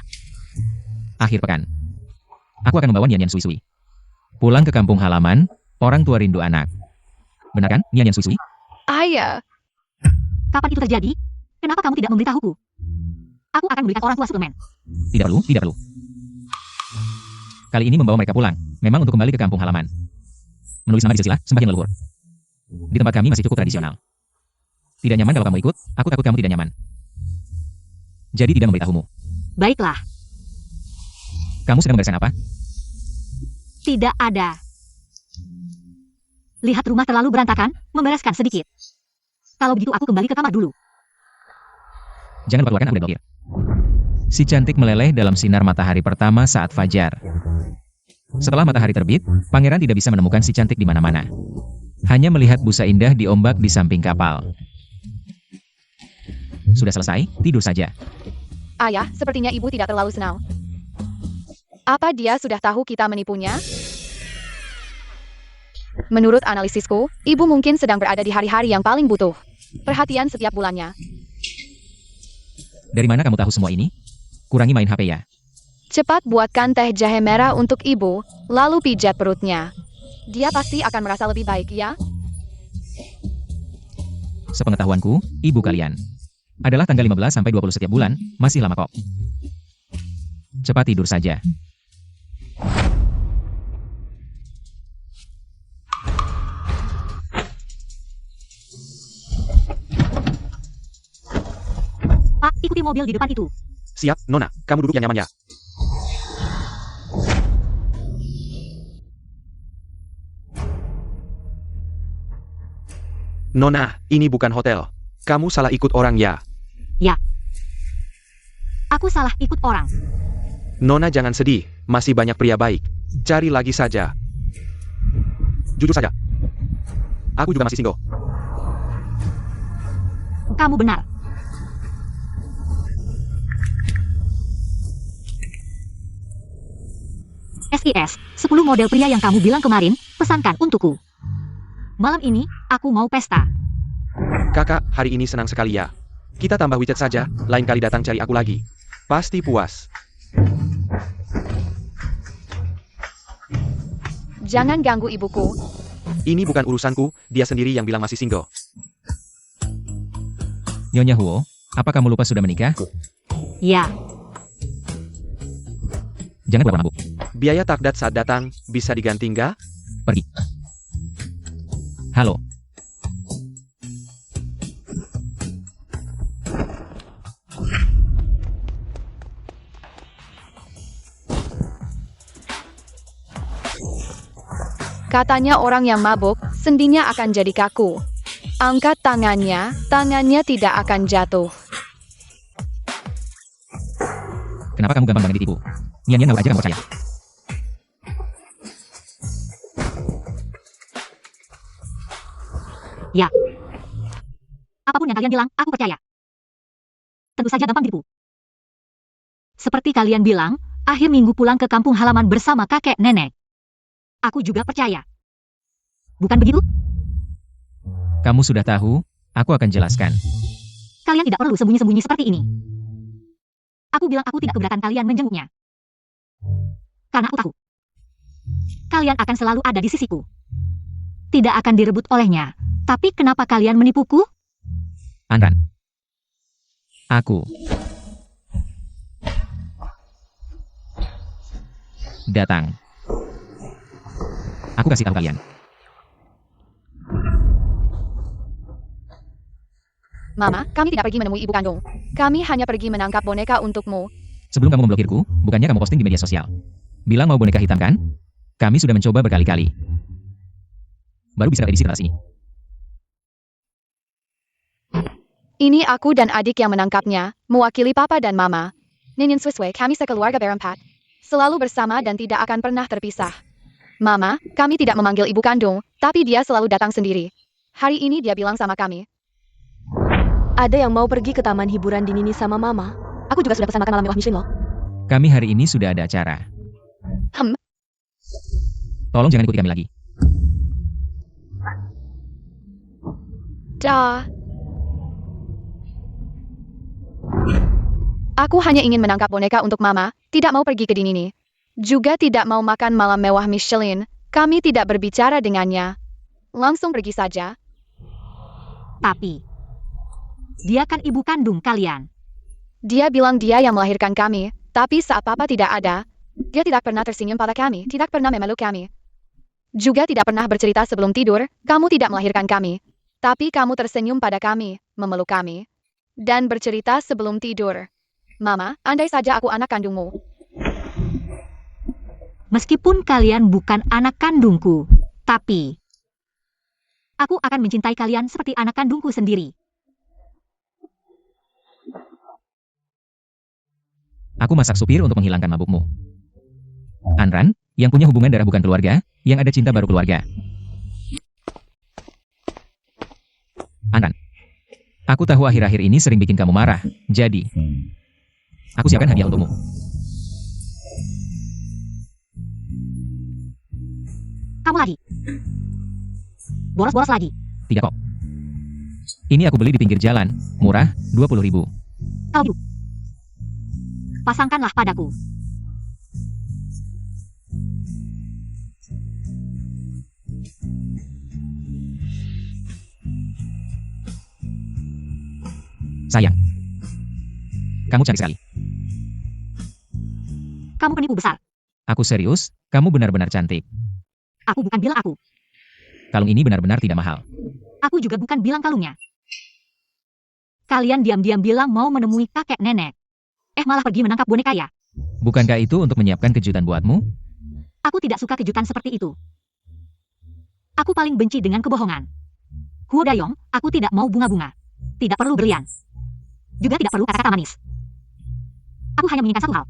Akhir pekan. Aku akan membawa Yan Yan Sui Sui pulang ke kampung halaman, orang tua rindu anak. Benar kan, Yan Yan Sui Sui? Ayah, Kapan itu terjadi? Kenapa kamu tidak memberitahuku? Aku akan memberikan orang tua suplemen. Tidak perlu, tidak perlu. Kali ini membawa mereka pulang, memang untuk kembali ke kampung halaman. Menulis nama di silsilah, sembahyang leluhur. Di tempat kami masih cukup tradisional. Tidak nyaman kalau kamu ikut, aku takut kamu tidak nyaman. Jadi tidak memberitahumu. Baiklah, Kamu sedang membereskan apa? tidak ada. Lihat rumah terlalu berantakan, membereskan sedikit. Kalau begitu aku kembali ke kamar dulu. Jangan lupa keluarkan update blokir. Si cantik meleleh dalam sinar matahari pertama saat fajar. Setelah matahari terbit, pangeran tidak bisa menemukan si cantik di mana-mana. Hanya melihat busa indah di ombak di samping kapal. Sudah selesai, tidur saja. Ayah, sepertinya ibu tidak terlalu senang. Apa dia sudah tahu kita menipunya? Menurut analisisku, ibu mungkin sedang berada di hari-hari yang paling butuh perhatian setiap bulannya. Dari mana kamu tahu semua ini? Kurangi main HP ya. Cepat buatkan teh jahe merah untuk ibu, lalu pijat perutnya. Dia pasti akan merasa lebih baik, ya? Sepengetahuanku, ibu kalian adalah tanggal 15 sampai 20 setiap bulan, masih lama kok. Cepat tidur saja. Pak, ikuti mobil di depan itu. Siap, Nona. Kamu duduk yang nyaman ya. Nona, ini bukan hotel. Kamu salah ikut orang ya. Ya. Aku salah ikut orang. Nona jangan sedih, masih banyak pria baik. Cari lagi saja. Jujur saja. Aku juga masih single. Kamu benar. SIS, 10 model pria yang kamu bilang kemarin, pesankan untukku. Malam ini, aku mau pesta. Kakak, hari ini senang sekali ya. Kita tambah WeChat saja, lain kali datang cari aku lagi. Pasti puas. Jangan ganggu ibuku. Ini bukan urusanku, dia sendiri yang bilang masih single. Nyonya Huo, apa kamu lupa sudah menikah? Ya, Jangan pura-pura mabuk. Biaya takdat saat datang, bisa diganti nggak? Pergi. Halo. Katanya orang yang mabuk, sendinya akan jadi kaku. Angkat tangannya, tangannya tidak akan jatuh. Kenapa kamu gampang banget ditipu? Nian-nian ngaku aja kamu percaya. ya. Apapun yang kalian bilang, aku percaya. Tentu saja gampang ditipu. Seperti kalian bilang, akhir minggu pulang ke kampung halaman bersama kakek nenek. Aku juga percaya. Bukan begitu? Kamu sudah tahu, aku akan jelaskan. Kalian tidak perlu sembunyi-sembunyi seperti ini. Aku bilang aku tidak keberatan kalian menjenguknya. Karena aku tahu. Kalian akan selalu ada di sisiku. Tidak akan direbut olehnya. Tapi kenapa kalian menipuku? Anran. Aku. Datang. Aku kasih tahu kalian. Mama, kami tidak pergi menemui ibu kandung. Kami hanya pergi menangkap boneka untukmu. Sebelum kamu memblokirku, bukannya kamu posting di media sosial. Bilang mau boneka hitam kan? Kami sudah mencoba berkali-kali. Baru bisa edisi kertas ini. Ini aku dan adik yang menangkapnya, mewakili papa dan mama. Ninin Swisway, kami sekeluarga berempat. Selalu bersama dan tidak akan pernah terpisah. Mama, kami tidak memanggil ibu kandung, tapi dia selalu datang sendiri. Hari ini dia bilang sama kami. Ada yang mau pergi ke taman hiburan di Nini sama Mama? Aku juga sudah pesan makan malam mewah Michelin loh. Kami hari ini sudah ada acara. Tolong jangan ikuti kami lagi. Dah. Aku hanya ingin menangkap boneka untuk Mama, tidak mau pergi ke Dinini. Juga tidak mau makan malam mewah Michelin, kami tidak berbicara dengannya. Langsung pergi saja. Tapi, dia kan ibu kandung kalian. Dia bilang dia yang melahirkan kami, tapi saat papa tidak ada, dia tidak pernah tersenyum pada kami, tidak pernah memeluk kami. Juga tidak pernah bercerita sebelum tidur, kamu tidak melahirkan kami. Tapi kamu tersenyum pada kami, memeluk kami, dan bercerita sebelum tidur. Mama, andai saja aku anak kandungmu. Meskipun kalian bukan anak kandungku, tapi Aku akan mencintai kalian seperti anak kandungku sendiri. Aku masak supir untuk menghilangkan mabukmu. Anran, yang punya hubungan darah bukan keluarga, yang ada cinta baru keluarga. Anran, aku tahu akhir-akhir ini sering bikin kamu marah, jadi aku siapkan hadiah untukmu. Kamu lagi. Boros-boros lagi. Tidak kok. Ini aku beli di pinggir jalan, murah, 20.000. Kalau gitu, pasangkanlah padaku. Sayang. Kamu cantik sekali. Kamu penipu besar. Aku serius, kamu benar-benar cantik. Aku bukan bilang aku. Kalung ini benar-benar tidak mahal. Aku juga bukan bilang kalungnya. Kalian diam-diam bilang mau menemui kakek nenek. Malah pergi menangkap boneka ya? Bukankah itu untuk menyiapkan kejutan buatmu? Aku tidak suka kejutan seperti itu. Aku paling benci dengan kebohongan. Huo Dayong, aku tidak mau bunga-bunga. Tidak perlu berlian. Juga tidak perlu kata-kata manis. Aku hanya menginginkan satu hal.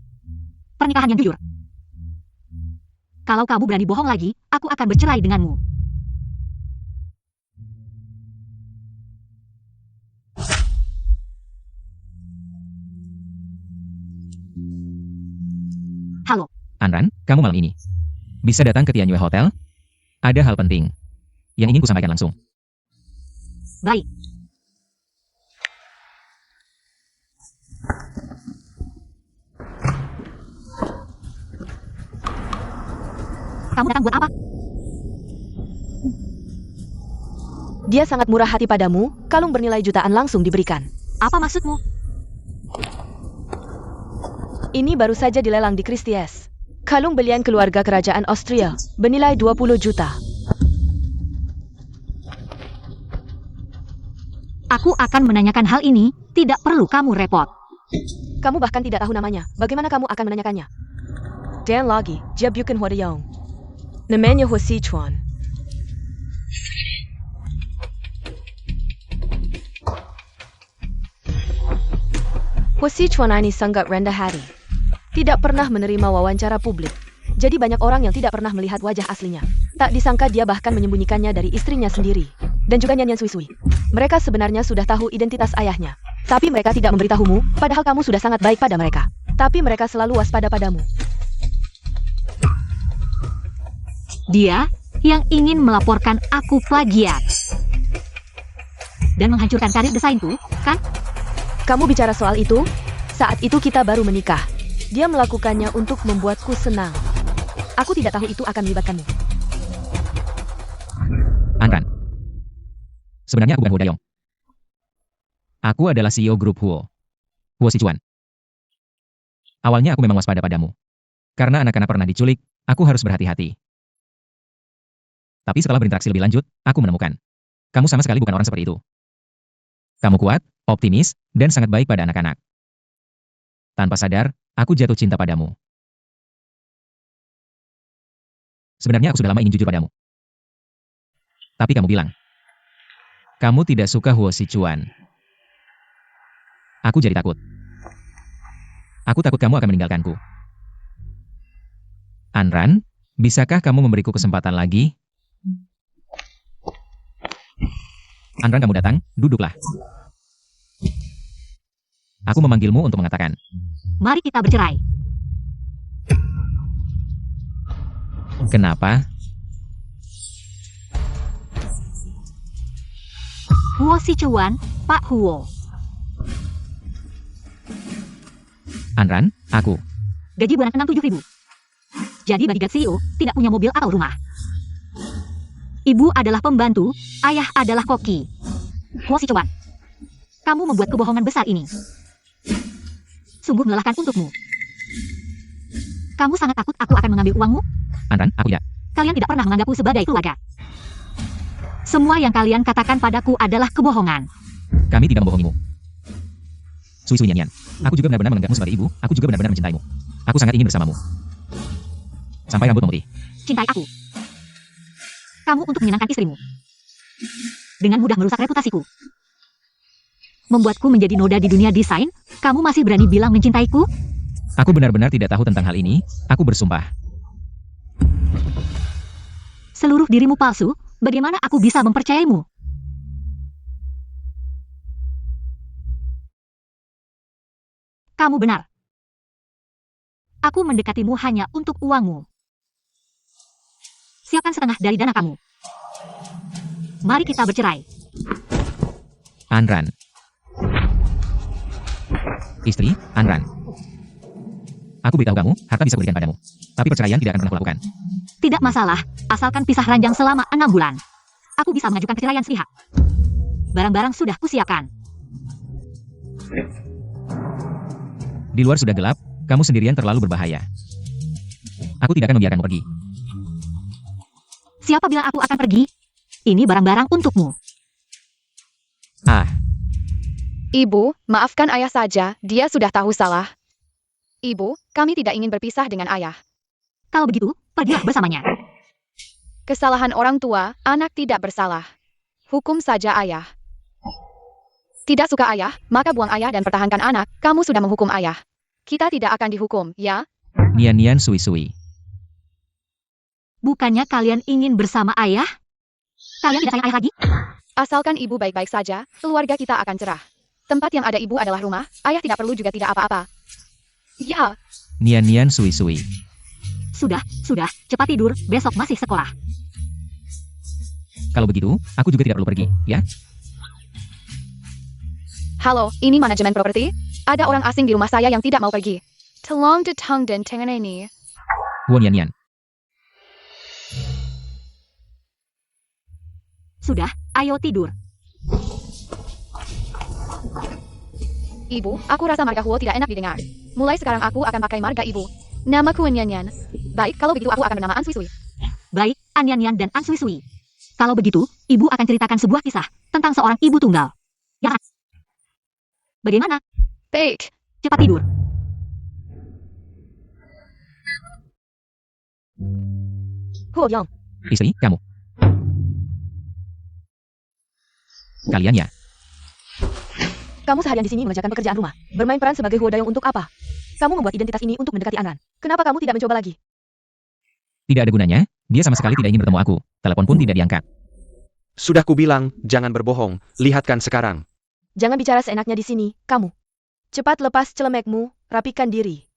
Pernikahan yang jujur. Kalau kamu berani bohong lagi, aku akan bercerai denganmu. Halo. Anran, kamu malam ini bisa datang ke Tianyue Hotel? Ada hal penting yang ingin kusampaikan langsung. Baik. Kamu datang buat apa? Dia sangat murah hati padamu, kalung bernilai jutaan langsung diberikan. Apa maksudmu? Ini baru saja dilelang di Christie's. Kalung belian keluarga kerajaan Austria, bernilai 20 juta. Aku akan menanyakan hal ini, tidak perlu kamu repot. Kamu bahkan tidak tahu namanya, bagaimana kamu akan menanyakannya? Dan lagi, dia bukan Huo Dayong. Namanya Huo Sichuan. Huo Sichuan ini sangat rendah hati. Tidak pernah menerima wawancara publik. Jadi banyak orang yang tidak pernah melihat wajah aslinya. Tak disangka dia bahkan menyembunyikannya dari istrinya sendiri. Dan juga nyanyian sui-sui. Mereka sebenarnya sudah tahu identitas ayahnya. Tapi mereka tidak memberitahumu, padahal kamu sudah sangat baik pada mereka. Tapi mereka selalu waspada padamu. Dia yang ingin melaporkan aku plagiat. Dan menghancurkan karir desainku, kan? Kamu bicara soal itu? Saat itu kita baru menikah. Dia melakukannya untuk membuatku senang. Aku tidak tahu itu akan melibatkanmu. Anran, sebenarnya aku bukan Huo Dayong. Aku adalah CEO grup Huo. Huo Sichuan. Awalnya aku memang waspada padamu. Karena anak-anak pernah diculik, aku harus berhati-hati. Tapi setelah berinteraksi lebih lanjut, aku menemukan. Kamu sama sekali bukan orang seperti itu. Kamu kuat, optimis, dan sangat baik pada anak-anak. Tanpa sadar, aku jatuh cinta padamu. Sebenarnya aku sudah lama ingin jujur padamu. Tapi kamu bilang, kamu tidak suka Huo Sichuan. Aku jadi takut. Aku takut kamu akan meninggalkanku. Anran, bisakah kamu memberiku kesempatan lagi? Anran, kamu datang, duduklah. Aku memanggilmu untuk mengatakan, Mari kita bercerai. kenapa? Huo Sichuan, Pak Huo. Anran, aku. Gaji bulanan 7.000. Jadi bodyguard CEO tidak punya mobil atau rumah. Ibu adalah pembantu, ayah adalah koki. Huo Sichuan, kamu membuat kebohongan besar ini. Sungguh melelahkan untukmu. Kamu sangat takut aku akan mengambil uangmu? Anran, aku tidak. Kalian tidak pernah menganggapku sebagai keluarga. Semua yang kalian katakan padaku adalah kebohongan. Kami tidak membohongimu. Sui-sui nyanyian. Aku juga benar-benar menganggapmu sebagai ibu, aku juga benar-benar mencintaimu. Aku sangat ingin bersamamu. Sampai rambut memutih. Cintai aku. Kamu untuk menyenangkan istrimu. Dengan mudah merusak reputasiku. Membuatku menjadi noda di dunia desain, kamu masih berani bilang mencintaiku? Aku benar-benar tidak tahu tentang hal ini, aku bersumpah. Seluruh dirimu palsu, bagaimana aku bisa mempercayaimu? Kamu benar. Aku mendekatimu hanya untuk uangmu. Siapkan setengah dari dana kamu. Mari kita bercerai. Anran. Istri, Anran. Aku beritahu kamu, harta bisa kuberikan padamu. Tapi perceraian tidak akan pernah kulakukan. Tidak masalah, asalkan pisah ranjang selama 6 bulan. Aku bisa mengajukan perceraian sepihak. Barang-barang sudah kusiapkan. Di luar sudah gelap, kamu sendirian terlalu berbahaya. Aku tidak akan membiarkanmu pergi. Siapa bilang aku akan pergi? Ini barang-barang untukmu. Ah, Ibu, maafkan ayah saja, dia sudah tahu salah. Ibu, kami tidak ingin berpisah dengan ayah. Kalau begitu, pergilah bersamanya. Kesalahan orang tua, anak tidak bersalah. Hukum saja ayah. Tidak suka ayah, maka buang ayah dan pertahankan anak, kamu sudah menghukum ayah. Kita tidak akan dihukum, ya? Nian-nian sui-sui. Bukannya kalian ingin bersama ayah? Kalian tidak sayang ayah lagi? Asalkan ibu baik-baik saja, keluarga kita akan cerah. Tempat yang ada ibu adalah rumah, ayah tidak perlu juga tidak apa-apa. Ya, Nian-nian sui-sui. Sudah, cepat tidur, besok masih sekolah. Kalau begitu, aku juga tidak perlu pergi, ya? halo, ini manajemen properti? Ada orang asing di rumah saya yang tidak mau pergi. Tolong datang dan tangan ini. Wo Nian-nian. Sudah, ayo tidur. Ibu, aku rasa marga Huo tidak enak didengar. Mulai sekarang aku akan pakai marga ibu. Namaku Nyanyan. Baik, kalau begitu aku akan bernama An Sui Sui. Baik, An-Yan-Yan dan An Sui-Sui. Kalau begitu, ibu akan ceritakan sebuah kisah tentang seorang ibu tunggal. Ya. Bagaimana? Baik. Cepat tidur. Huo Yang, Istri, kamu. Kalian ya? kamu seharian di sini mengerjakan pekerjaan rumah. Bermain peran sebagai Huo Dayong untuk apa? Kamu membuat identitas ini untuk mendekati Anran. Kenapa kamu tidak mencoba lagi? Tidak ada gunanya, dia sama sekali tidak ingin bertemu aku. Telepon pun tidak diangkat. Sudah kubilang, jangan berbohong, lihatkan sekarang. Jangan bicara seenaknya di sini, kamu. Cepat lepas celemekmu, rapikan diri.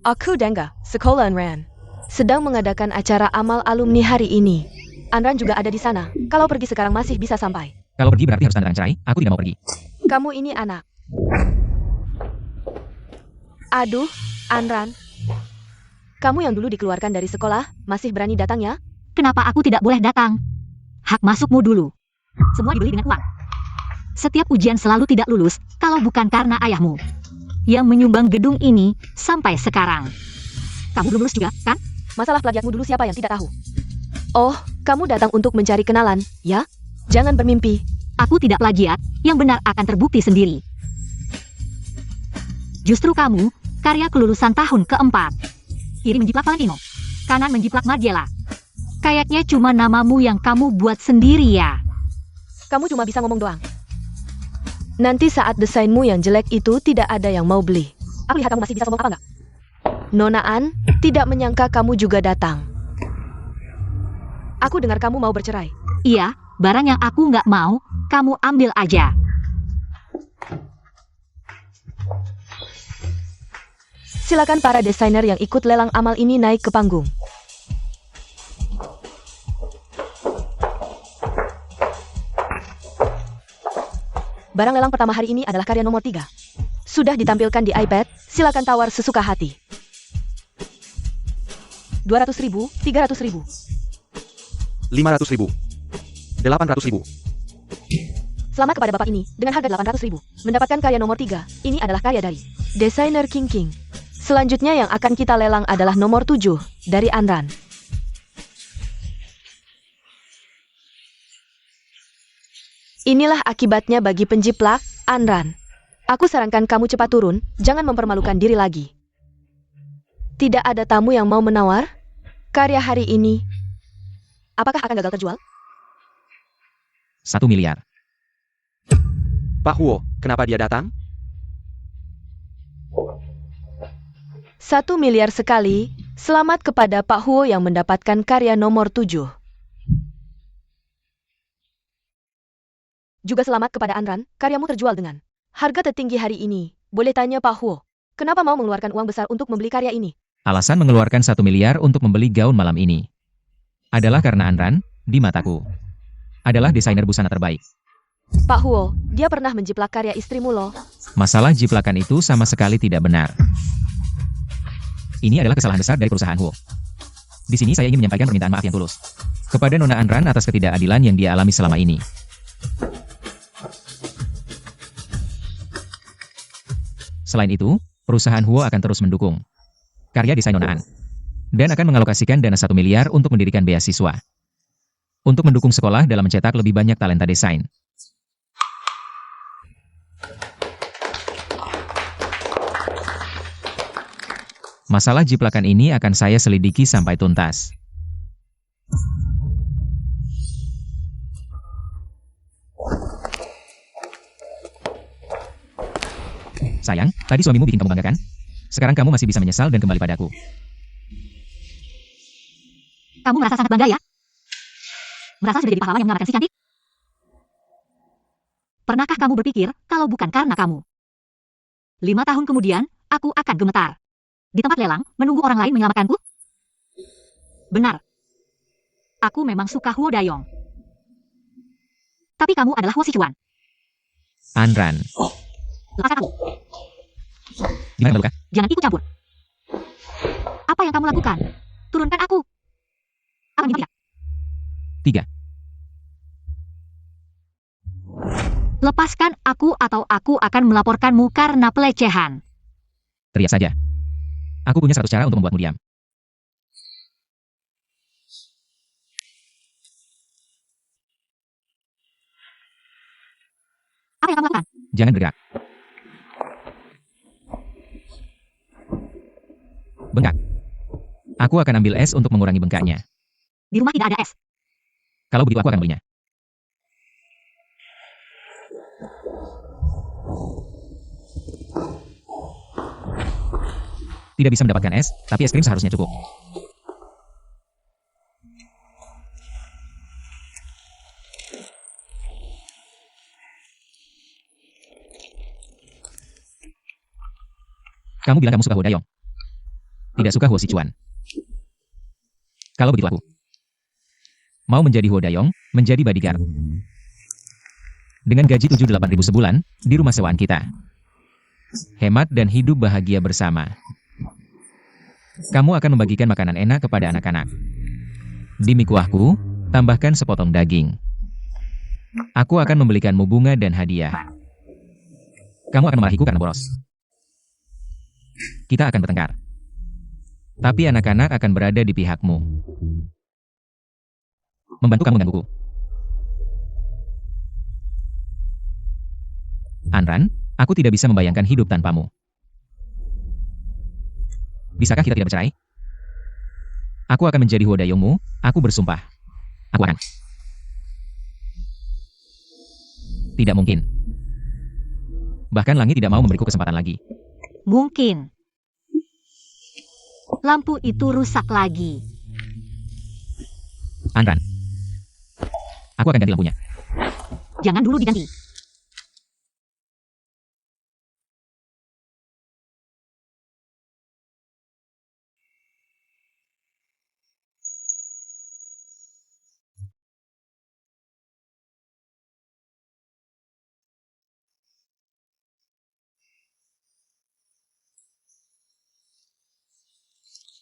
Aku Dengga, sekolah Anran. Sedang mengadakan acara amal alumni hari ini. Anran juga ada di sana. Kalau pergi sekarang masih bisa sampai. Kalau pergi berarti harus tanda tangan cerai, aku tidak mau pergi. Kamu ini anak. Aduh, Anran. Kamu yang dulu dikeluarkan dari sekolah, masih berani datang ya? Kenapa aku tidak boleh datang? Hak masukmu dulu. Semua dibeli dengan uang. Setiap ujian selalu tidak lulus, kalau bukan karena ayahmu. Yang menyumbang gedung ini, sampai sekarang. Kamu belum lulus juga, kan? Masalah plagiatmu dulu siapa yang tidak tahu? Oh, kamu datang untuk mencari kenalan, ya? Jangan bermimpi. Aku tidak plagiat, yang benar akan terbukti sendiri. Justru kamu, karya kelulusan tahun keempat. Kiri menjiplak Valentino, kanan menjiplak Margiela. Kayaknya cuma namamu yang kamu buat sendiri ya. Kamu cuma bisa ngomong doang. Nanti saat desainmu yang jelek itu tidak ada yang mau beli. Aku lihat kamu masih bisa sombong apa enggak? Nona An, tidak menyangka kamu juga datang. Aku dengar kamu mau bercerai. Iya, barang yang aku nggak mau, kamu ambil aja. Silakan para desainer yang ikut lelang amal ini naik ke panggung. Barang lelang pertama hari ini adalah karya nomor 3. Sudah ditampilkan di iPad, silakan tawar sesuka hati. 200.000, 300.000. 500.000. 800.000. Selamat kepada bapak ini, dengan harga 800.000, mendapatkan karya nomor 3. Ini adalah karya dari desainer King King. Selanjutnya yang akan kita lelang adalah nomor 7, dari Anran. Inilah akibatnya bagi penjiplak, Anran. Aku sarankan kamu cepat turun, jangan mempermalukan diri lagi. Tidak ada tamu yang mau menawar? Karya hari ini, apakah akan gagal terjual? 1 miliar. Pak Huo, kenapa dia datang? 1 miliar sekali. Selamat kepada Pak Huo yang mendapatkan karya nomor 7. Juga selamat kepada Anran, karyamu terjual dengan harga tertinggi hari ini. Boleh tanya Pak Huo, kenapa mau mengeluarkan uang besar untuk membeli karya ini? Alasan mengeluarkan 1 miliar untuk membeli gaun malam ini adalah karena Anran, di mataku, adalah desainer busana terbaik. Pak Huo, dia pernah menjiplak karya istrimu loh. Masalah jiplakan itu sama sekali tidak benar. Ini adalah kesalahan besar dari perusahaan Huo. Di sini saya ingin menyampaikan permintaan maaf yang tulus kepada Nona Anran atas ketidakadilan yang dia alami selama ini. Selain itu, perusahaan Huo akan terus mendukung karya desain Nona An dan akan mengalokasikan dana 1 miliar untuk mendirikan beasiswa untuk mendukung sekolah dalam mencetak lebih banyak talenta desain. Masalah jiplakan ini akan saya selidiki sampai tuntas. Sayang, tadi suamimu bikin kamu bangga kan? Sekarang kamu masih bisa menyesal dan kembali padaku. Kamu merasa sangat bangga ya? Merasa sudah jadi pahlawan yang mengamankan si cantik? Pernahkah kamu berpikir kalau bukan karena kamu? 5 tahun kemudian, aku akan gemetar. Di tempat lelang, menunggu orang lain menyelamatkanku? Benar. Aku memang suka Huo Dayong. Tapi kamu adalah Huo Sichuan. Anran, Lepaskan aku. gimana Mbak Luka? Jangan ikut campur. Apa yang kamu lakukan? Turunkan aku. Apa yang tidak? 3. Lepaskan aku atau aku akan melaporkanmu karena pelecehan. Teriak saja. Aku punya 100 cara untuk membuatmu diam. Apa yang kamu lakukan? Jangan bergerak. Bengkak. Aku akan ambil es untuk mengurangi bengkaknya. Di rumah tidak ada es. Kalau begitu aku akan belinya. Tidak bisa mendapatkan es, tapi es krim seharusnya cukup. Kamu bilang kamu suka Huo Dayong. Tidak suka Huo Sichuan. Kalau begitu aku mau menjadi Huo Dayong, menjadi bodyguard. Dengan gaji 78.000 sebulan, di rumah sewaan kita. Hemat dan hidup bahagia bersama. Kamu akan membagikan makanan enak kepada anak-anak. Di mie kuahku, tambahkan sepotong daging. Aku akan membelikanmu bunga dan hadiah. Kamu akan memarahiku karena boros. Kita akan bertengkar. Tapi anak-anak akan berada di pihakmu. Membantu kamu menggangguku. Anran, aku tidak bisa membayangkan hidup tanpamu. Bisakah kita tidak bercerai? Aku akan menjadi Huo Dayongmu, aku bersumpah. Aku akan. Tidak mungkin. Bahkan langit tidak mau memberiku kesempatan lagi. Mungkin. Lampu itu rusak lagi. Anran. Aku akan ganti lampunya. Jangan dulu diganti.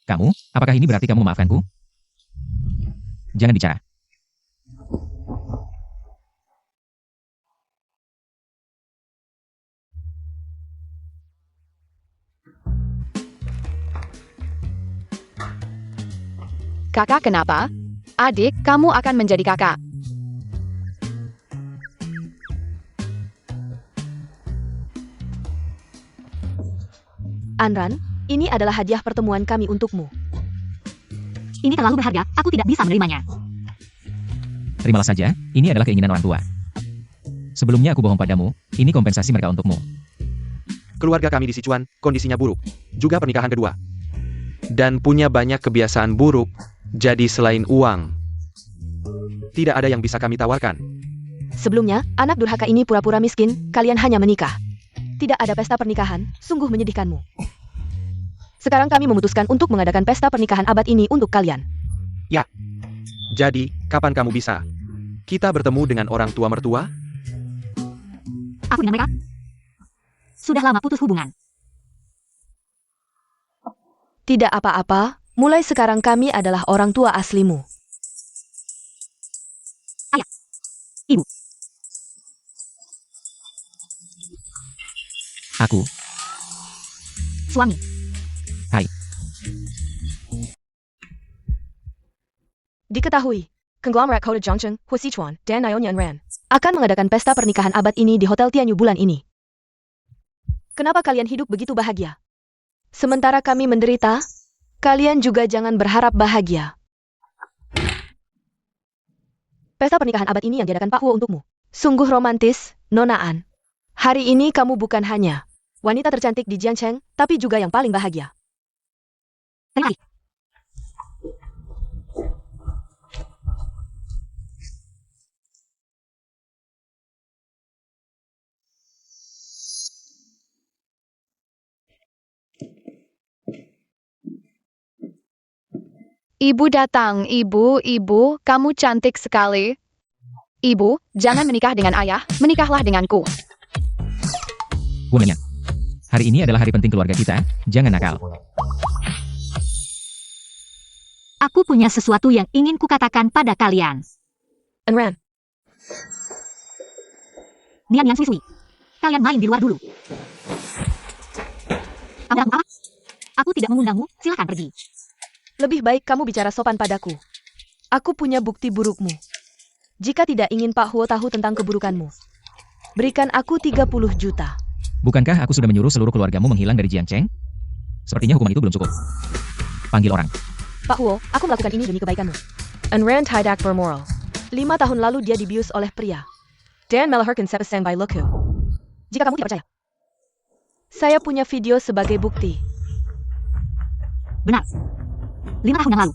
Kamu, apakah ini berarti kamu memaafkanku? Jangan bicara. Kakak kenapa? Adik, kamu akan menjadi kakak. Anran, ini adalah hadiah pertemuan kami untukmu. Ini terlalu berharga, aku tidak bisa menerimanya. Terimalah saja, ini adalah keinginan orang tua. Sebelumnya aku bohong padamu, ini kompensasi mereka untukmu. Keluarga kami di Sichuan, kondisinya buruk. Juga pernikahan kedua. Dan punya banyak kebiasaan buruk, jadi selain uang, tidak ada yang bisa kami tawarkan. Sebelumnya, anak durhaka ini pura-pura miskin, kalian hanya menikah. Tidak ada pesta pernikahan, sungguh menyedihkanmu. Sekarang kami memutuskan untuk mengadakan pesta pernikahan abad ini untuk kalian. Jadi, kapan kamu bisa? Kita bertemu dengan orang tua mertua? Aku dengan mereka sudah lama putus hubungan. Tidak apa-apa, mulai sekarang kami adalah orang tua aslimu. Ayah. Ibu. Aku, Suami. Diketahui, konglomerat Kota Zhongcheng, Hu Sichuan, dan Naoyan Ran akan mengadakan pesta pernikahan abad ini di Hotel Tianyu bulan ini. Kenapa kalian hidup begitu bahagia? Sementara kami menderita, kalian juga jangan berharap bahagia. Pesta pernikahan abad ini yang diadakan Pak Huo untukmu. Sungguh romantis, Nona An. Hari ini kamu bukan hanya wanita tercantik di Jiangcheng, tapi juga yang paling bahagia. Terima kasih. Ibu datang, ibu, kamu cantik sekali. Ibu, jangan menikah dengan ayah, menikahlah denganku. Wu Nyanyan. Hari ini adalah hari penting keluarga kita, jangan nakal. Aku punya sesuatu yang ingin kukatakan pada kalian. Ran, Nian yang sui-sui. Kalian main di luar dulu. Kamu apa? Aku tidak mengundangmu, silakan pergi. lebih baik kamu bicara sopan padaku. Aku punya bukti burukmu. Jika tidak ingin Pak Huo tahu tentang keburukanmu, berikan aku 30 juta. Bukankah aku sudah menyuruh seluruh keluargamu menghilang dari Jiangcheng? Sepertinya hukuman itu belum cukup. Panggil orang. Pak Huo, aku melakukan ini demi kebaikanmu. Ran tidak bermoral. 5 tahun lalu dia dibius oleh pria. Dan melahirkan sepasang by Loku. Jika kamu tidak percaya, saya punya video sebagai bukti. Benar. 5 tahun yang lalu.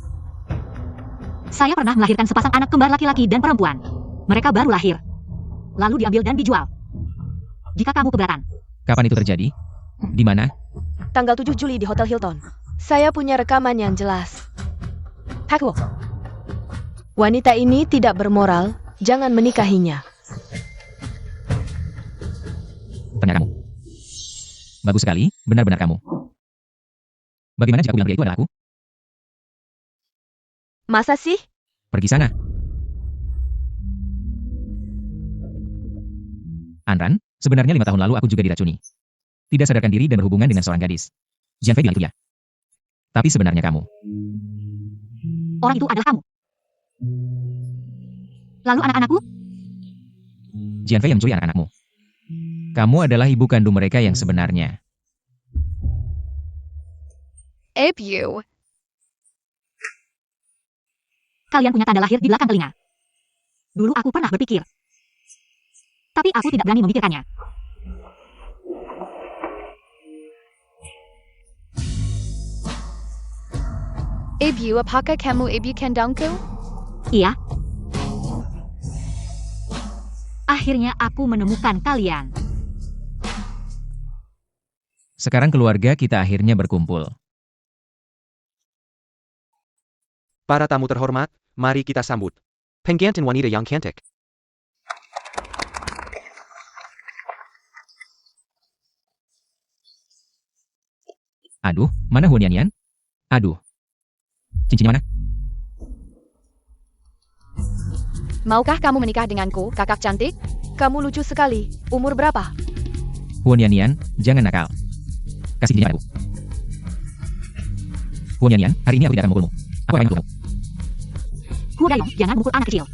Saya pernah melahirkan sepasang anak kembar laki-laki dan perempuan. Mereka baru lahir. Lalu diambil dan dijual. Jika kamu keberatan. Kapan itu terjadi? Di mana? Tanggal 7 Juli di Hotel Hilton. Saya punya rekaman yang jelas. Pak Huo. Wanita ini tidak bermoral, jangan menikahinya. Tanya kamu. Bagus sekali, benar-benar kamu. Bagaimana jika aku bilang dia itu adalah aku? Masa sih? Pergi sana. Anran, sebenarnya 5 tahun lalu aku juga diracuni. Tidak sadarkan diri dan berhubungan dengan seorang gadis. Jianfei bilang itu ya. Tapi sebenarnya kamu. Orang itu adalah kamu. Lalu anak-anakku? Jianfei yang mencuri anak-anakmu. Kamu adalah ibu kandung mereka yang sebenarnya. Ibu. Kalian punya tanda lahir di belakang telinga. Dulu aku pernah berpikir. Tapi aku tidak berani memikirkannya. Ibu, apakah kamu ibu kandungku? Iya. Akhirnya aku menemukan kalian. Sekarang keluarga kita akhirnya berkumpul. Para tamu terhormat, mari kita sambut penggantin wanita yang cantik. Aduh, mana Huan Yanyan? Aduh. Cincinnya mana? Maukah kamu menikah denganku, kakak cantik? Kamu lucu sekali. Umur berapa? Huan Yanyan, jangan nakal. Kasih cincinnya padaku. Huan Yanyan, hari ini aku tidak akan memukulmu. Aku akan memukulmu. Huo Dayong, jangan memukul anak kecil.